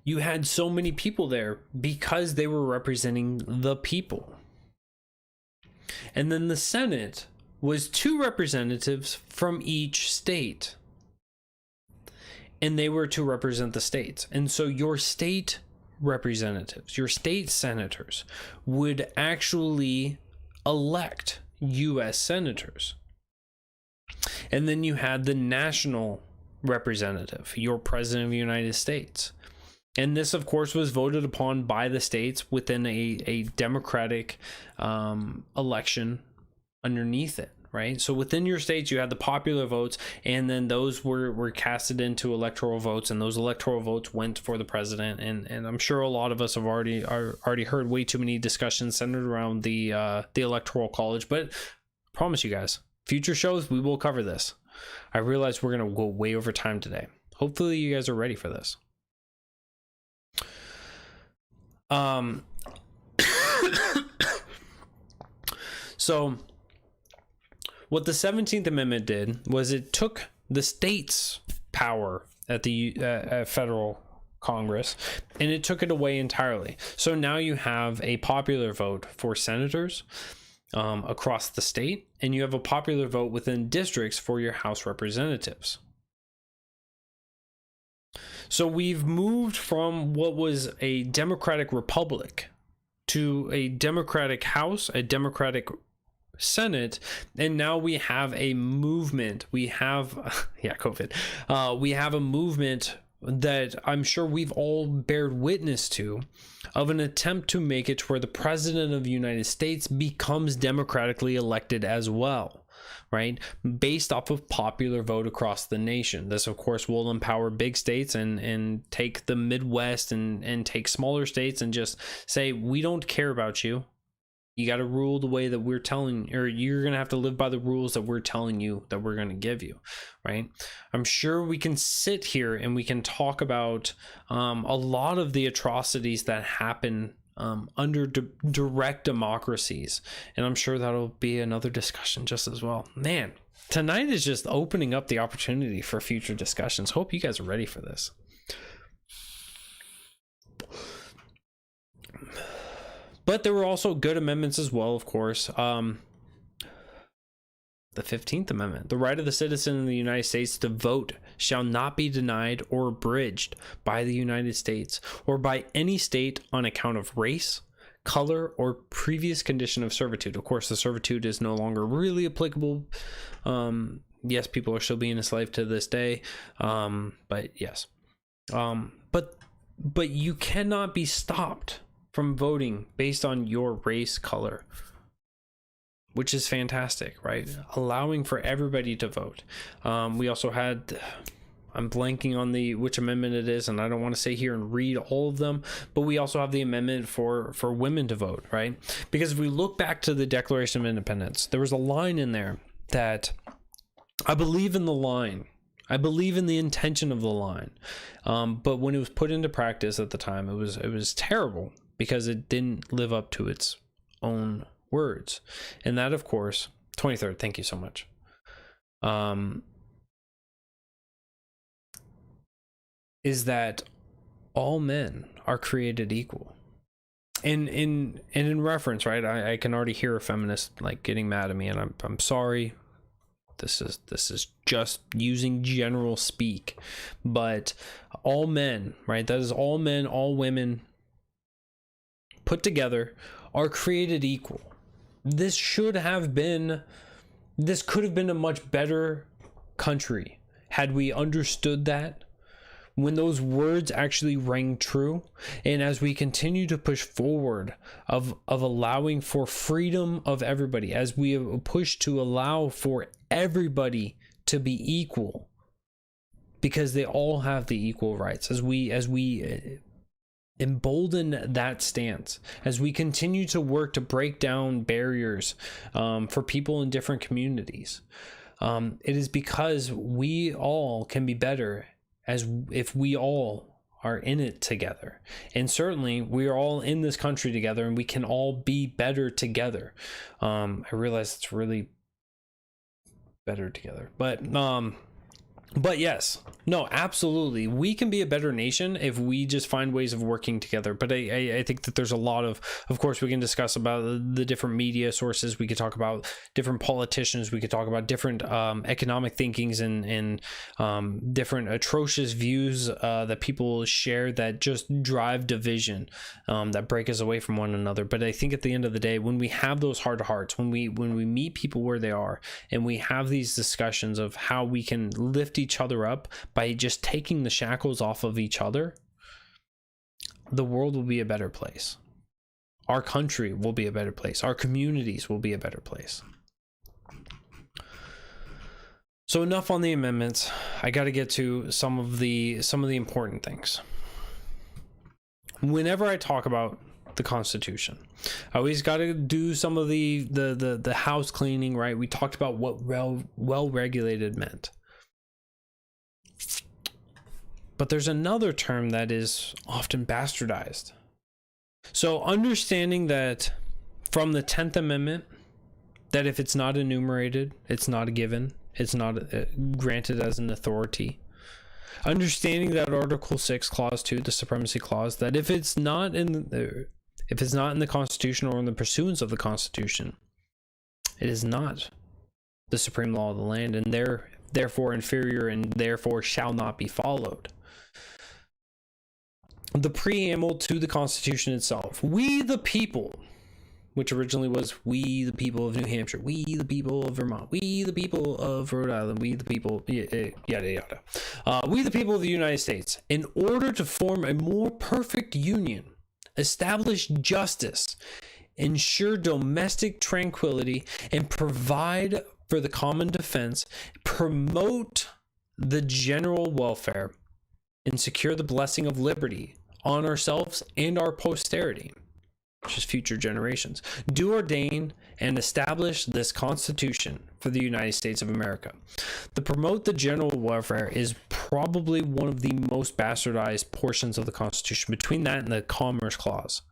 Speaker 1: You had so many people there because they were representing the people. And then the Senate was 2 representatives from each state. And they were to represent the states. And so your state representatives, your state senators, would actually elect U.S. senators. And then you had the national representative, your president of the United States. And this, of course, was voted upon by the states within a democratic election underneath it, right? So within your states, you had the popular votes, and then those were casted into electoral votes, and those electoral votes went for the president. And I'm sure a lot of us have already heard way too many discussions centered around the electoral college. But I promise you guys, future shows, we will cover this. I realize we're going to go way over time today. Hopefully you guys are ready for this. So what the 17th Amendment did was it took the states' power at the federal Congress, and it took it away entirely. So now you have a popular vote for senators across the state, and you have a popular vote within districts for your House representatives. So we've moved from what was a democratic republic to a democratic House, a democratic Senate, and now we have a movement. We have, COVID. We have a movement that I'm sure we've all bared witness to, of an attempt to make it to where the president of the United States becomes democratically elected as well. right? Based off of popular vote across the nation. This, of course, will empower big states and take the Midwest and take smaller states and just say, we don't care about you. You got to rule the way that we're telling, or you're going to have to live by the rules that we're telling you that we're going to give you, right? I'm sure we can sit here and we can talk about a lot of the atrocities that happen under direct democracies. And I'm sure that'll be another discussion just as well. Man, tonight is just opening up the opportunity for future discussions. Hope you guys are ready for this. But there were also good amendments as well, of course. The 15th Amendment. The right of the citizen in the United States to vote shall not be denied or abridged by the United States or by any state on account of race, color, or previous condition of servitude. Of course, the servitude is no longer really applicable. Yes, people are still being enslaved to this day. But yes. But you cannot be stopped from voting based on your race, color, which is fantastic, right? Allowing for everybody to vote. We also had, I'm blanking on which amendment it is, and I don't want to sit here and read all of them, but we also have the amendment for women to vote, right? Because if we look back to the Declaration of Independence, there was a line in there that I believe in the line. I believe in the intention of the line. But when it was put into practice at the time, it was terrible because it didn't live up to its own words. And that, of course, 23rd, thank you so much. Is that all men are created equal. And in reference, right? I can already hear a feminist like getting mad at me, and I'm sorry. This is just using general speak, but all men, right? That is all men, all women put together are created equal. This could have been a much better country had we understood that when those words actually rang true. And as we continue to push forward of allowing for freedom of everybody, as we push to allow for everybody to be equal, because they all have the equal rights, as we embolden that stance, as we continue to work to break down barriers for people in different communities, it is because we all can be better as if we all are in it together. And certainly we are all in this country together, and we can all be better together. I realize it's really better together, but yes, no, absolutely, we can be a better nation if we just find ways of working together. But I think that there's a lot of course, we can discuss about the different media sources. We could talk about different politicians. We could talk about different economic thinkings and different atrocious views that people share that just drive division, that break us away from one another. But I think at the end of the day, when we have those heart to hearts, when we meet people where they are, and we have these discussions of how we can lift each other up by just taking the shackles off of each other, the world will be a better place. Our country will be a better place. Our communities will be a better place. So enough on the amendments. I got to get to some of the important things. Whenever I talk about the Constitution, I always got to do some of the house cleaning, right? We talked about what well regulated meant. But there's another term that is often bastardized. So understanding that from the 10th Amendment, that if it's not enumerated, it's not a given, it's not granted as an authority. Understanding that Article 6, Clause 2, the Supremacy Clause, that if it's not in the Constitution or in the pursuance of the Constitution, it is not the supreme law of the land, and therefore inferior, and therefore shall not be followed. The preamble to the Constitution itself, we the people, which originally was we the people of New Hampshire, we the people of Vermont, we the people of Rhode Island, we the people, yada yada, we the people of the United States, in order to form a more perfect union, establish justice, ensure domestic tranquility, and provide for the common defense, promote the general welfare, and secure the blessing of liberty on ourselves and our posterity, which is future generations. Do ordain and establish this Constitution for the United States of America. The promote the general welfare is probably one of the most bastardized portions of the Constitution, between that and the Commerce Clause.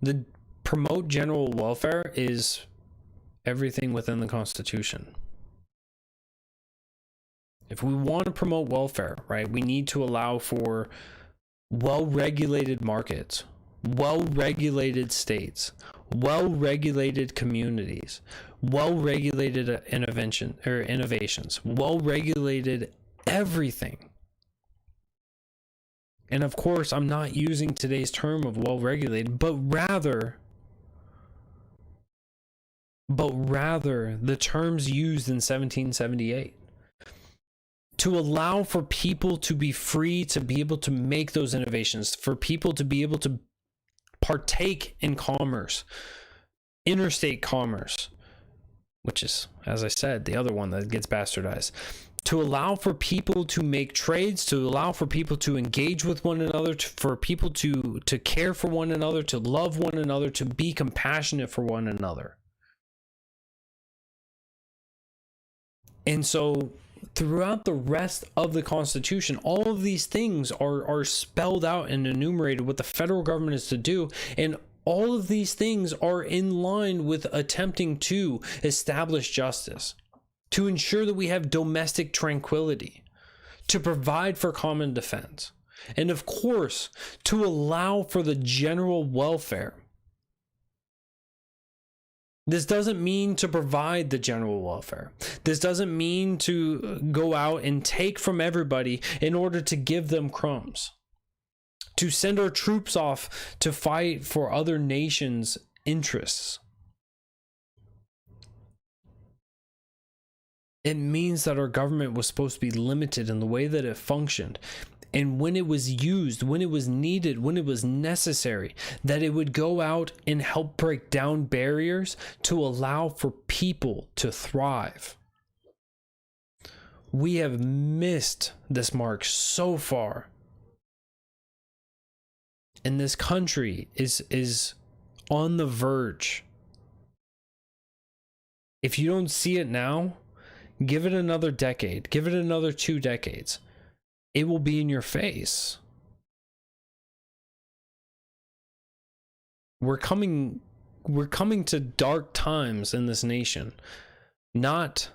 Speaker 1: The promote general welfare is everything within the Constitution. If we want to promote welfare, right, we need to allow for well-regulated markets, well-regulated states, well-regulated communities, well-regulated innovations, well-regulated everything. And of course, I'm not using today's term of well-regulated, but rather the terms used in 1778. To allow for people to be free to be able to make those innovations, for people to be able to partake in commerce, interstate commerce, which is, as I said, the other one that gets bastardized. To allow for people to make trades, to allow for people to engage with one another, for people to care for one another, to love one another, to be compassionate for one another. And so throughout the rest of the Constitution, all of these things are spelled out and enumerated what the federal government is to do, and all of these things are in line with attempting to establish justice, to ensure that we have domestic tranquility, to provide for common defense, and of course, to allow for the general welfare. This doesn't mean to provide the general welfare. This doesn't mean to go out and take from everybody in order to give them crumbs. To send our troops off to fight for other nations' interests. It means that our government was supposed to be limited in the way that it functioned. And when it was used, when it was needed, when it was necessary, that it would go out and help break down barriers to allow for people to thrive. We have missed this mark so far. And this country is on the verge. If you don't see it now, give it another decade, give it another 2 decades. It will be in your face. We're coming to dark times in this nation. Not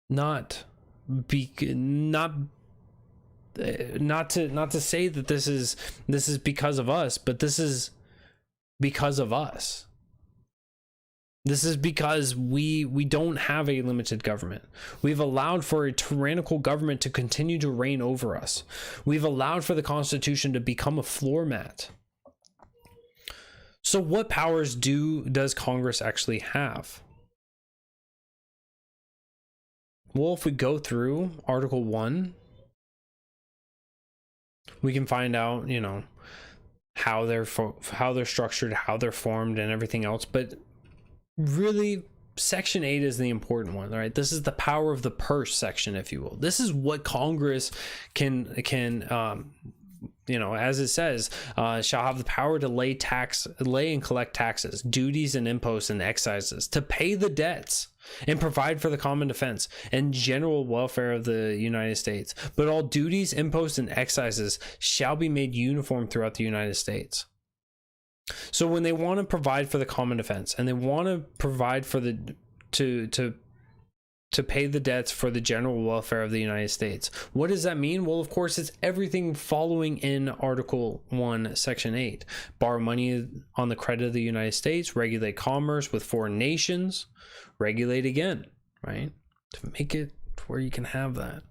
Speaker 1: to say that this is because of us, but this is because of us. This is because we don't have a limited government. We've allowed for a tyrannical government to continue to reign over us. We've allowed for the Constitution to become a floor mat. So what powers does Congress actually have? Well, if we go through Article 1, we can find out, how they're structured, how they're formed, and everything else. But really, Section 8 is the important one, right? This is the power of the purse section, if you will. This is what Congress can as it says, shall have the power to lay and collect taxes, duties and imposts and excises, to pay the debts and provide for the common defense and general welfare of the United States. But all duties, imposts, and excises shall be made uniform throughout the United States. So when they want to provide for the common defense and they want to provide for the to pay the debts for the general welfare of the United States, what does that mean? Well, of course, it's everything following in Article 1, Section 8. Borrow money on the credit of the United States, regulate commerce with foreign nations, regulate again, right? To make it where you can have that.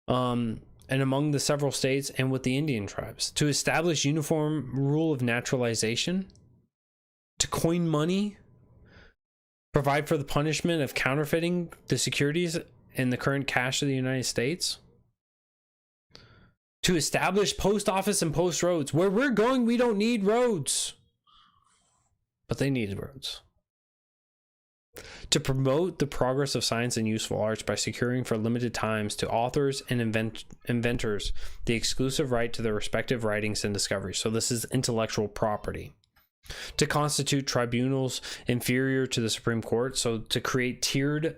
Speaker 1: And among the several states and with the Indian tribes, to establish uniform rule of naturalization, to coin money, provide for the punishment of counterfeiting the securities and the current cash of the United States, to establish post office and post roads. Where we're going, we don't need roads, but they need roads. To promote the progress of science and useful arts by securing for limited times to authors and inventors the exclusive right to their respective writings and discoveries. So this is intellectual property. To constitute tribunals inferior to the Supreme Court, so to create tiered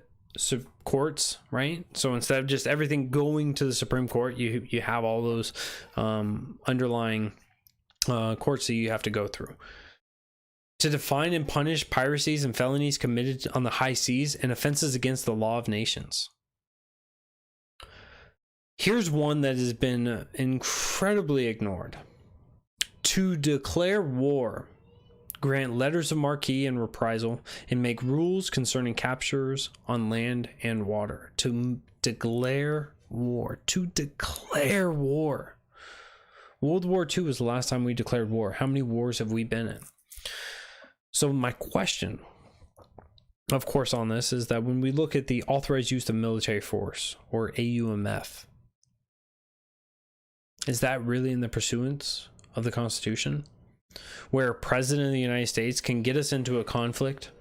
Speaker 1: courts, right? So instead of just everything going to the Supreme Court, you have all those underlying courts that you have to go through. To define and punish piracies and felonies committed on the high seas and offenses against the law of nations. Here's one that has been incredibly ignored. To declare war, grant letters of marque and reprisal, and make rules concerning captures on land and water. To declare war. To declare war. World War II was the last time we declared war. How many wars have we been in? So my question, of course, on this is that when we look at the authorized use of military force, or AUMF, is that really in the pursuance of the Constitution? Where a president of the United States can get us into a conflict,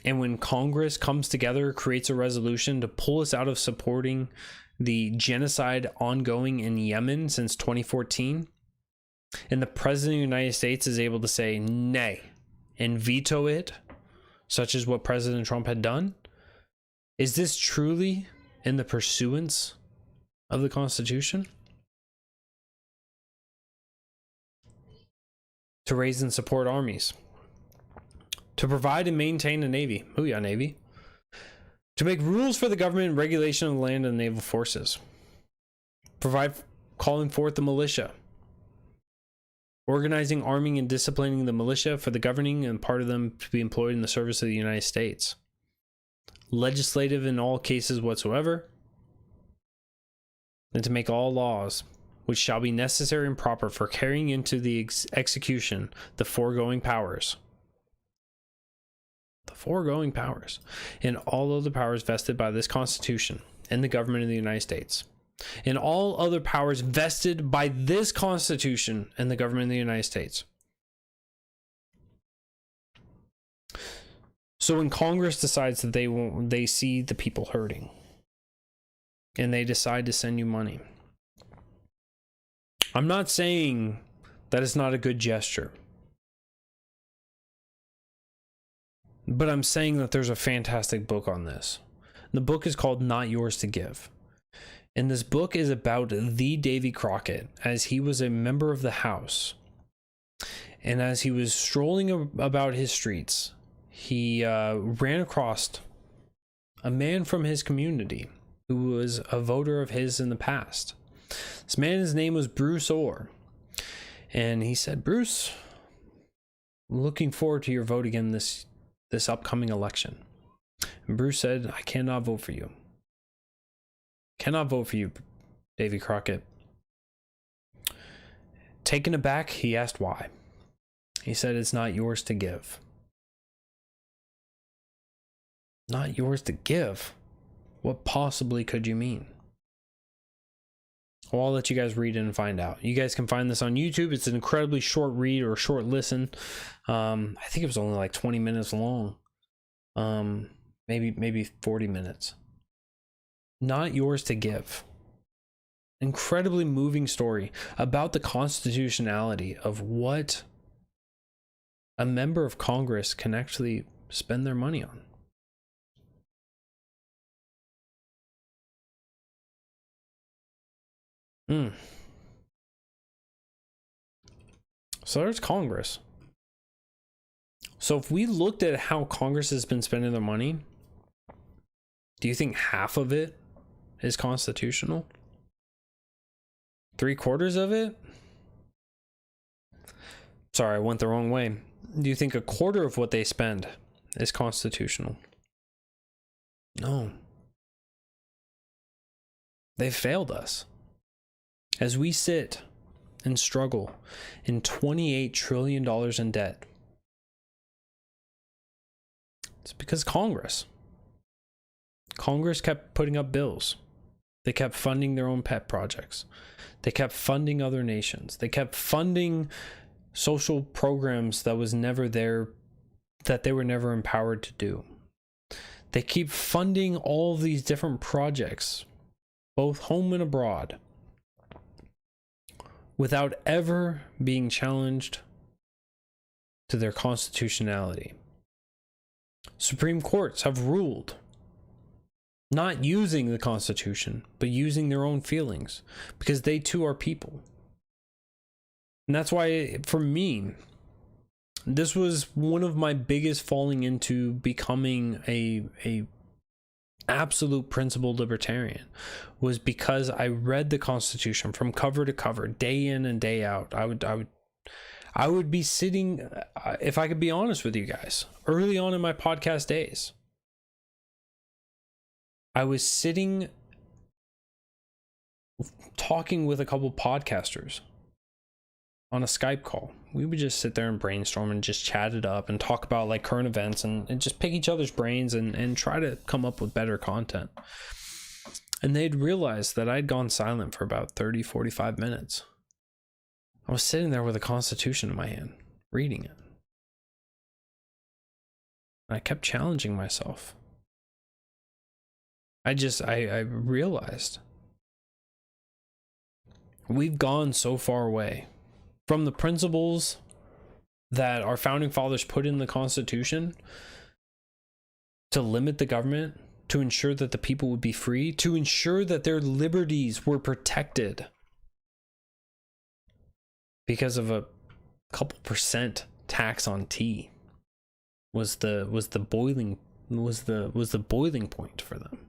Speaker 1: and when Congress comes together, creates a resolution to pull us out of supporting the genocide ongoing in Yemen since 2014, and the president of the United States is able to say nay and veto it, such as what President Trump had done? Is this truly in the pursuance of the Constitution? To raise and support armies. To provide and maintain a navy. Oh yeah, navy. To make rules for the government and regulation of the land and naval forces. Provide calling forth the militia. Organizing, arming, and disciplining the militia for the governing and part of them to be employed in the service of the United States. Legislative in all cases whatsoever. And to make all laws which shall be necessary and proper for carrying into the execution the foregoing powers. The foregoing powers. And all other powers vested by this Constitution and the government of the United States. And all other powers vested by this Constitution and the government of the United States. So when Congress decides that they see the people hurting, and they decide to send you money, I'm not saying that it's not a good gesture, but I'm saying that there's a fantastic book on this. The book is called Not Yours to Give. And this book is about the Davy Crockett, as he was a member of the House. And as he was strolling about his streets, he ran across a man from his community who was a voter of his in the past. This man, his name was Bruce Orr. And he said, Bruce, I'm looking forward to your vote again this upcoming election. And Bruce said, I cannot vote for you. Cannot vote for you, Davy Crockett. Taken aback, he asked why. He said, it's not yours to give. Not yours to give? What possibly could you mean? Well, I'll let you guys read it and find out. You guys can find this on YouTube. It's an incredibly short read or short listen. I think it was only like 20 minutes long. Maybe 40 minutes. Not yours to give. Incredibly moving story about the constitutionality of what a member of Congress can actually spend their money on. So there's Congress. So if we looked at how Congress has been spending their money, do you think half of it is constitutional? 3/4 of it? Sorry, I went the wrong way. Do you think 1/4 of what they spend is constitutional? No. They've failed us. As we sit and struggle in $28 trillion in debt, it's because Congress kept putting up bills. They kept funding their own pet projects. They kept funding other nations. They kept funding social programs that was never their that they were never empowered to do. They keep funding all of these different projects, both home and abroad, without ever being challenged to their constitutionality. Supreme courts have ruled, not using the Constitution, but using their own feelings, because they too are people. And that's why, for me, this was one of my biggest falling into becoming a absolute principled libertarian, was because I read the Constitution from cover to cover, day in and day out. I would be sitting, if I could be honest with you guys, early on in my podcast days, I was sitting talking with a couple podcasters on a Skype call. We would just sit there and brainstorm and just chat it up and talk about like current events and just pick each other's brains and try to come up with better content. And they'd realized that I'd gone silent for about 30-45 minutes. I was sitting there with a Constitution in my hand, reading it. And I kept challenging myself. I realized we've gone so far away from the principles that our founding fathers put in the Constitution to limit the government, to ensure that the people would be free, to ensure that their liberties were protected because of a couple percent tax on tea was the boiling point for them.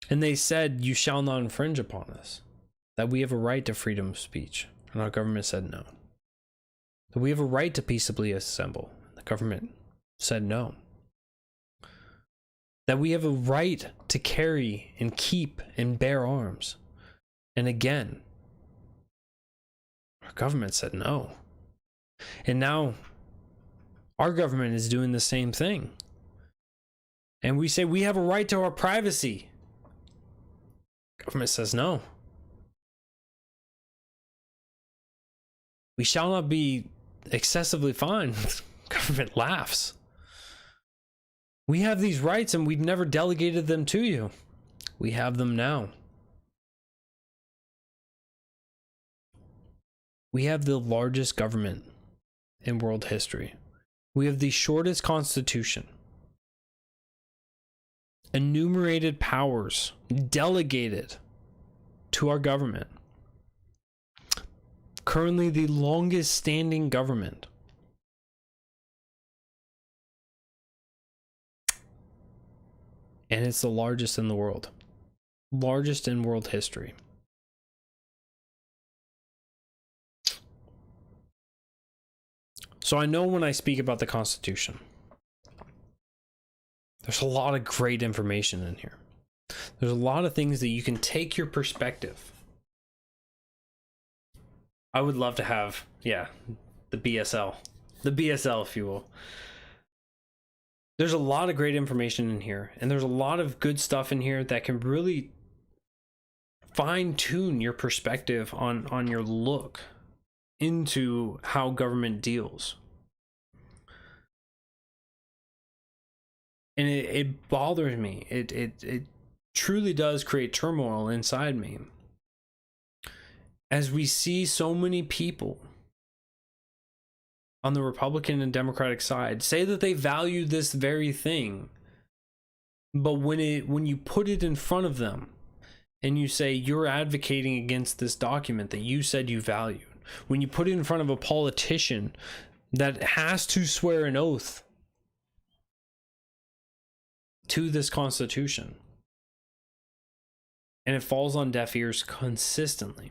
Speaker 1: And they said, "You shall not infringe upon us," that we have a right to freedom of speech. And our government said no. That we have a right to peaceably assemble. The government said no. That we have a right to carry and keep and bear arms. And again, our government said no. And now our government is doing the same thing. And we say we have a right to our privacy. Government says no. We shall not be excessively fined. Government laughs. We have these rights and we've never delegated them to you. We have them now. We have the largest government in world history. We have the shortest constitution. Enumerated powers delegated to our government. Currently the longest standing government. And it's the largest in the world. Largest in world history. So I know when I speak about the Constitution, there's a lot of great information in here. There's a lot of things that you can take your perspective. I would love to have, the BSL, if you will. There's a lot of great information in here, and there's a lot of good stuff in here that can really fine-tune your perspective on your look into how government deals. And it bothers me. It truly does create turmoil inside me. As we see so many people on the Republican and Democratic side say that they value this very thing, but when you put it in front of them and you say you're advocating against this document that you said you valued, when you put it in front of a politician that has to swear an oath to this Constitution, and it falls on deaf ears consistently,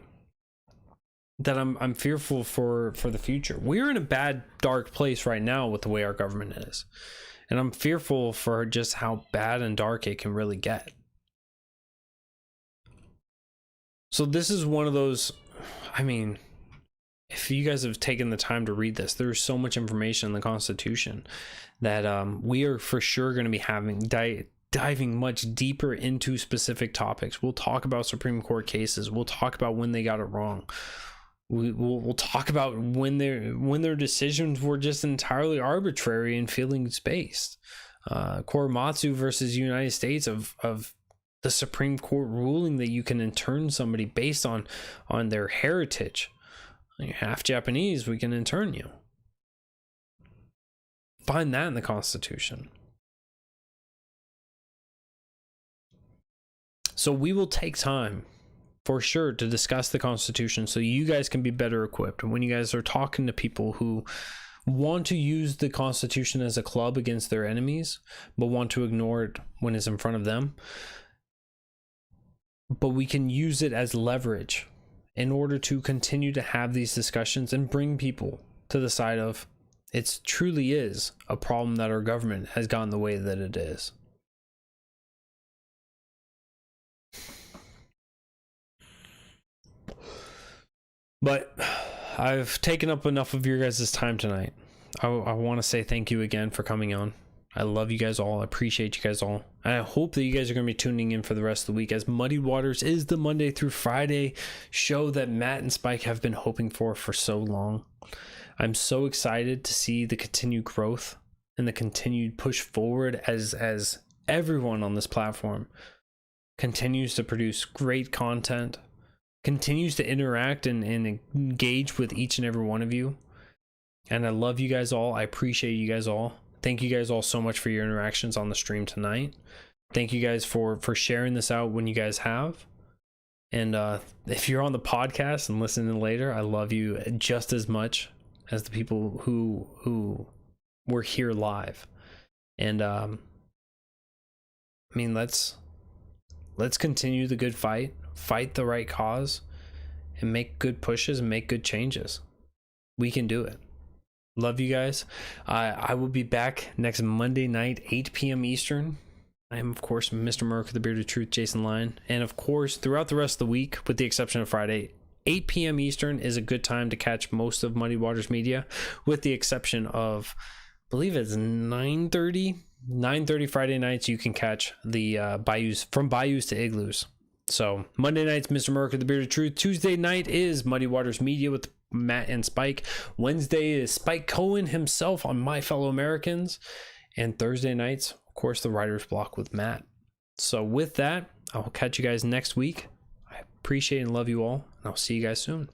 Speaker 1: that I'm fearful for the future. We're in a bad, dark place right now with the way our government is. And I'm fearful for just how bad and dark it can really get. So this is one of those, if you guys have taken the time to read this, there's so much information in the Constitution that we are for sure going to be diving much deeper into specific topics. We'll talk about Supreme Court cases. We'll talk about when they got it wrong. We'll talk about when their decisions were just entirely arbitrary and feelings based. Korematsu versus United States of the Supreme Court ruling that you can intern somebody based on their heritage. You're half Japanese, we can intern you. Find that in the Constitution. So we will take time for sure to discuss the Constitution so you guys can be better equipped. When you guys are talking to people who want to use the Constitution as a club against their enemies, but want to ignore it when it's in front of them. But we can use it as leverage in order to continue to have these discussions and bring people to the side of it truly is a problem that our government has gone the way that it is. But I've taken up enough of your guys' time tonight. I want to say thank you again for coming on. I love you guys all. I appreciate you guys all. And I hope that you guys are going to be tuning in for the rest of the week, as Muddy Waters is the Monday through Friday show that Matt and Spike have been hoping for so long. I'm so excited to see the continued growth and the continued push forward as everyone on this platform continues to produce great content, continues to interact and engage with each and every one of you. And I love you guys all. I appreciate you guys all. Thank you guys all so much for your interactions on the stream tonight. Thank you guys for sharing this out when you guys have. And if you're on the podcast and listening later, I love you just as much as the people who were here live. And I mean, let's continue the good fight the right cause, and make good pushes and make good changes. We can do it. Love you guys. I will be back next Monday night, 8 p.m. Eastern. I am, of course, Mr. Merc, the Bearded Truth, Jason Lyon. And, of course, throughout the rest of the week, with the exception of Friday, 8 p.m. Eastern is a good time to catch most of Muddy Waters Media, with the exception of, I believe it's 9:30 Friday nights. You can catch the Bayous, from Bayous to Igloos. So Monday night's Mr. Merc, the Bearded Truth. Tuesday night is Muddy Waters Media with Matt and Spike. Wednesday is Spike Cohen himself on My Fellow Americans. And Thursday nights, of course, the Writer's Block with Matt. So with that, I'll catch you guys next week. I appreciate and love you all, and I'll see you guys soon.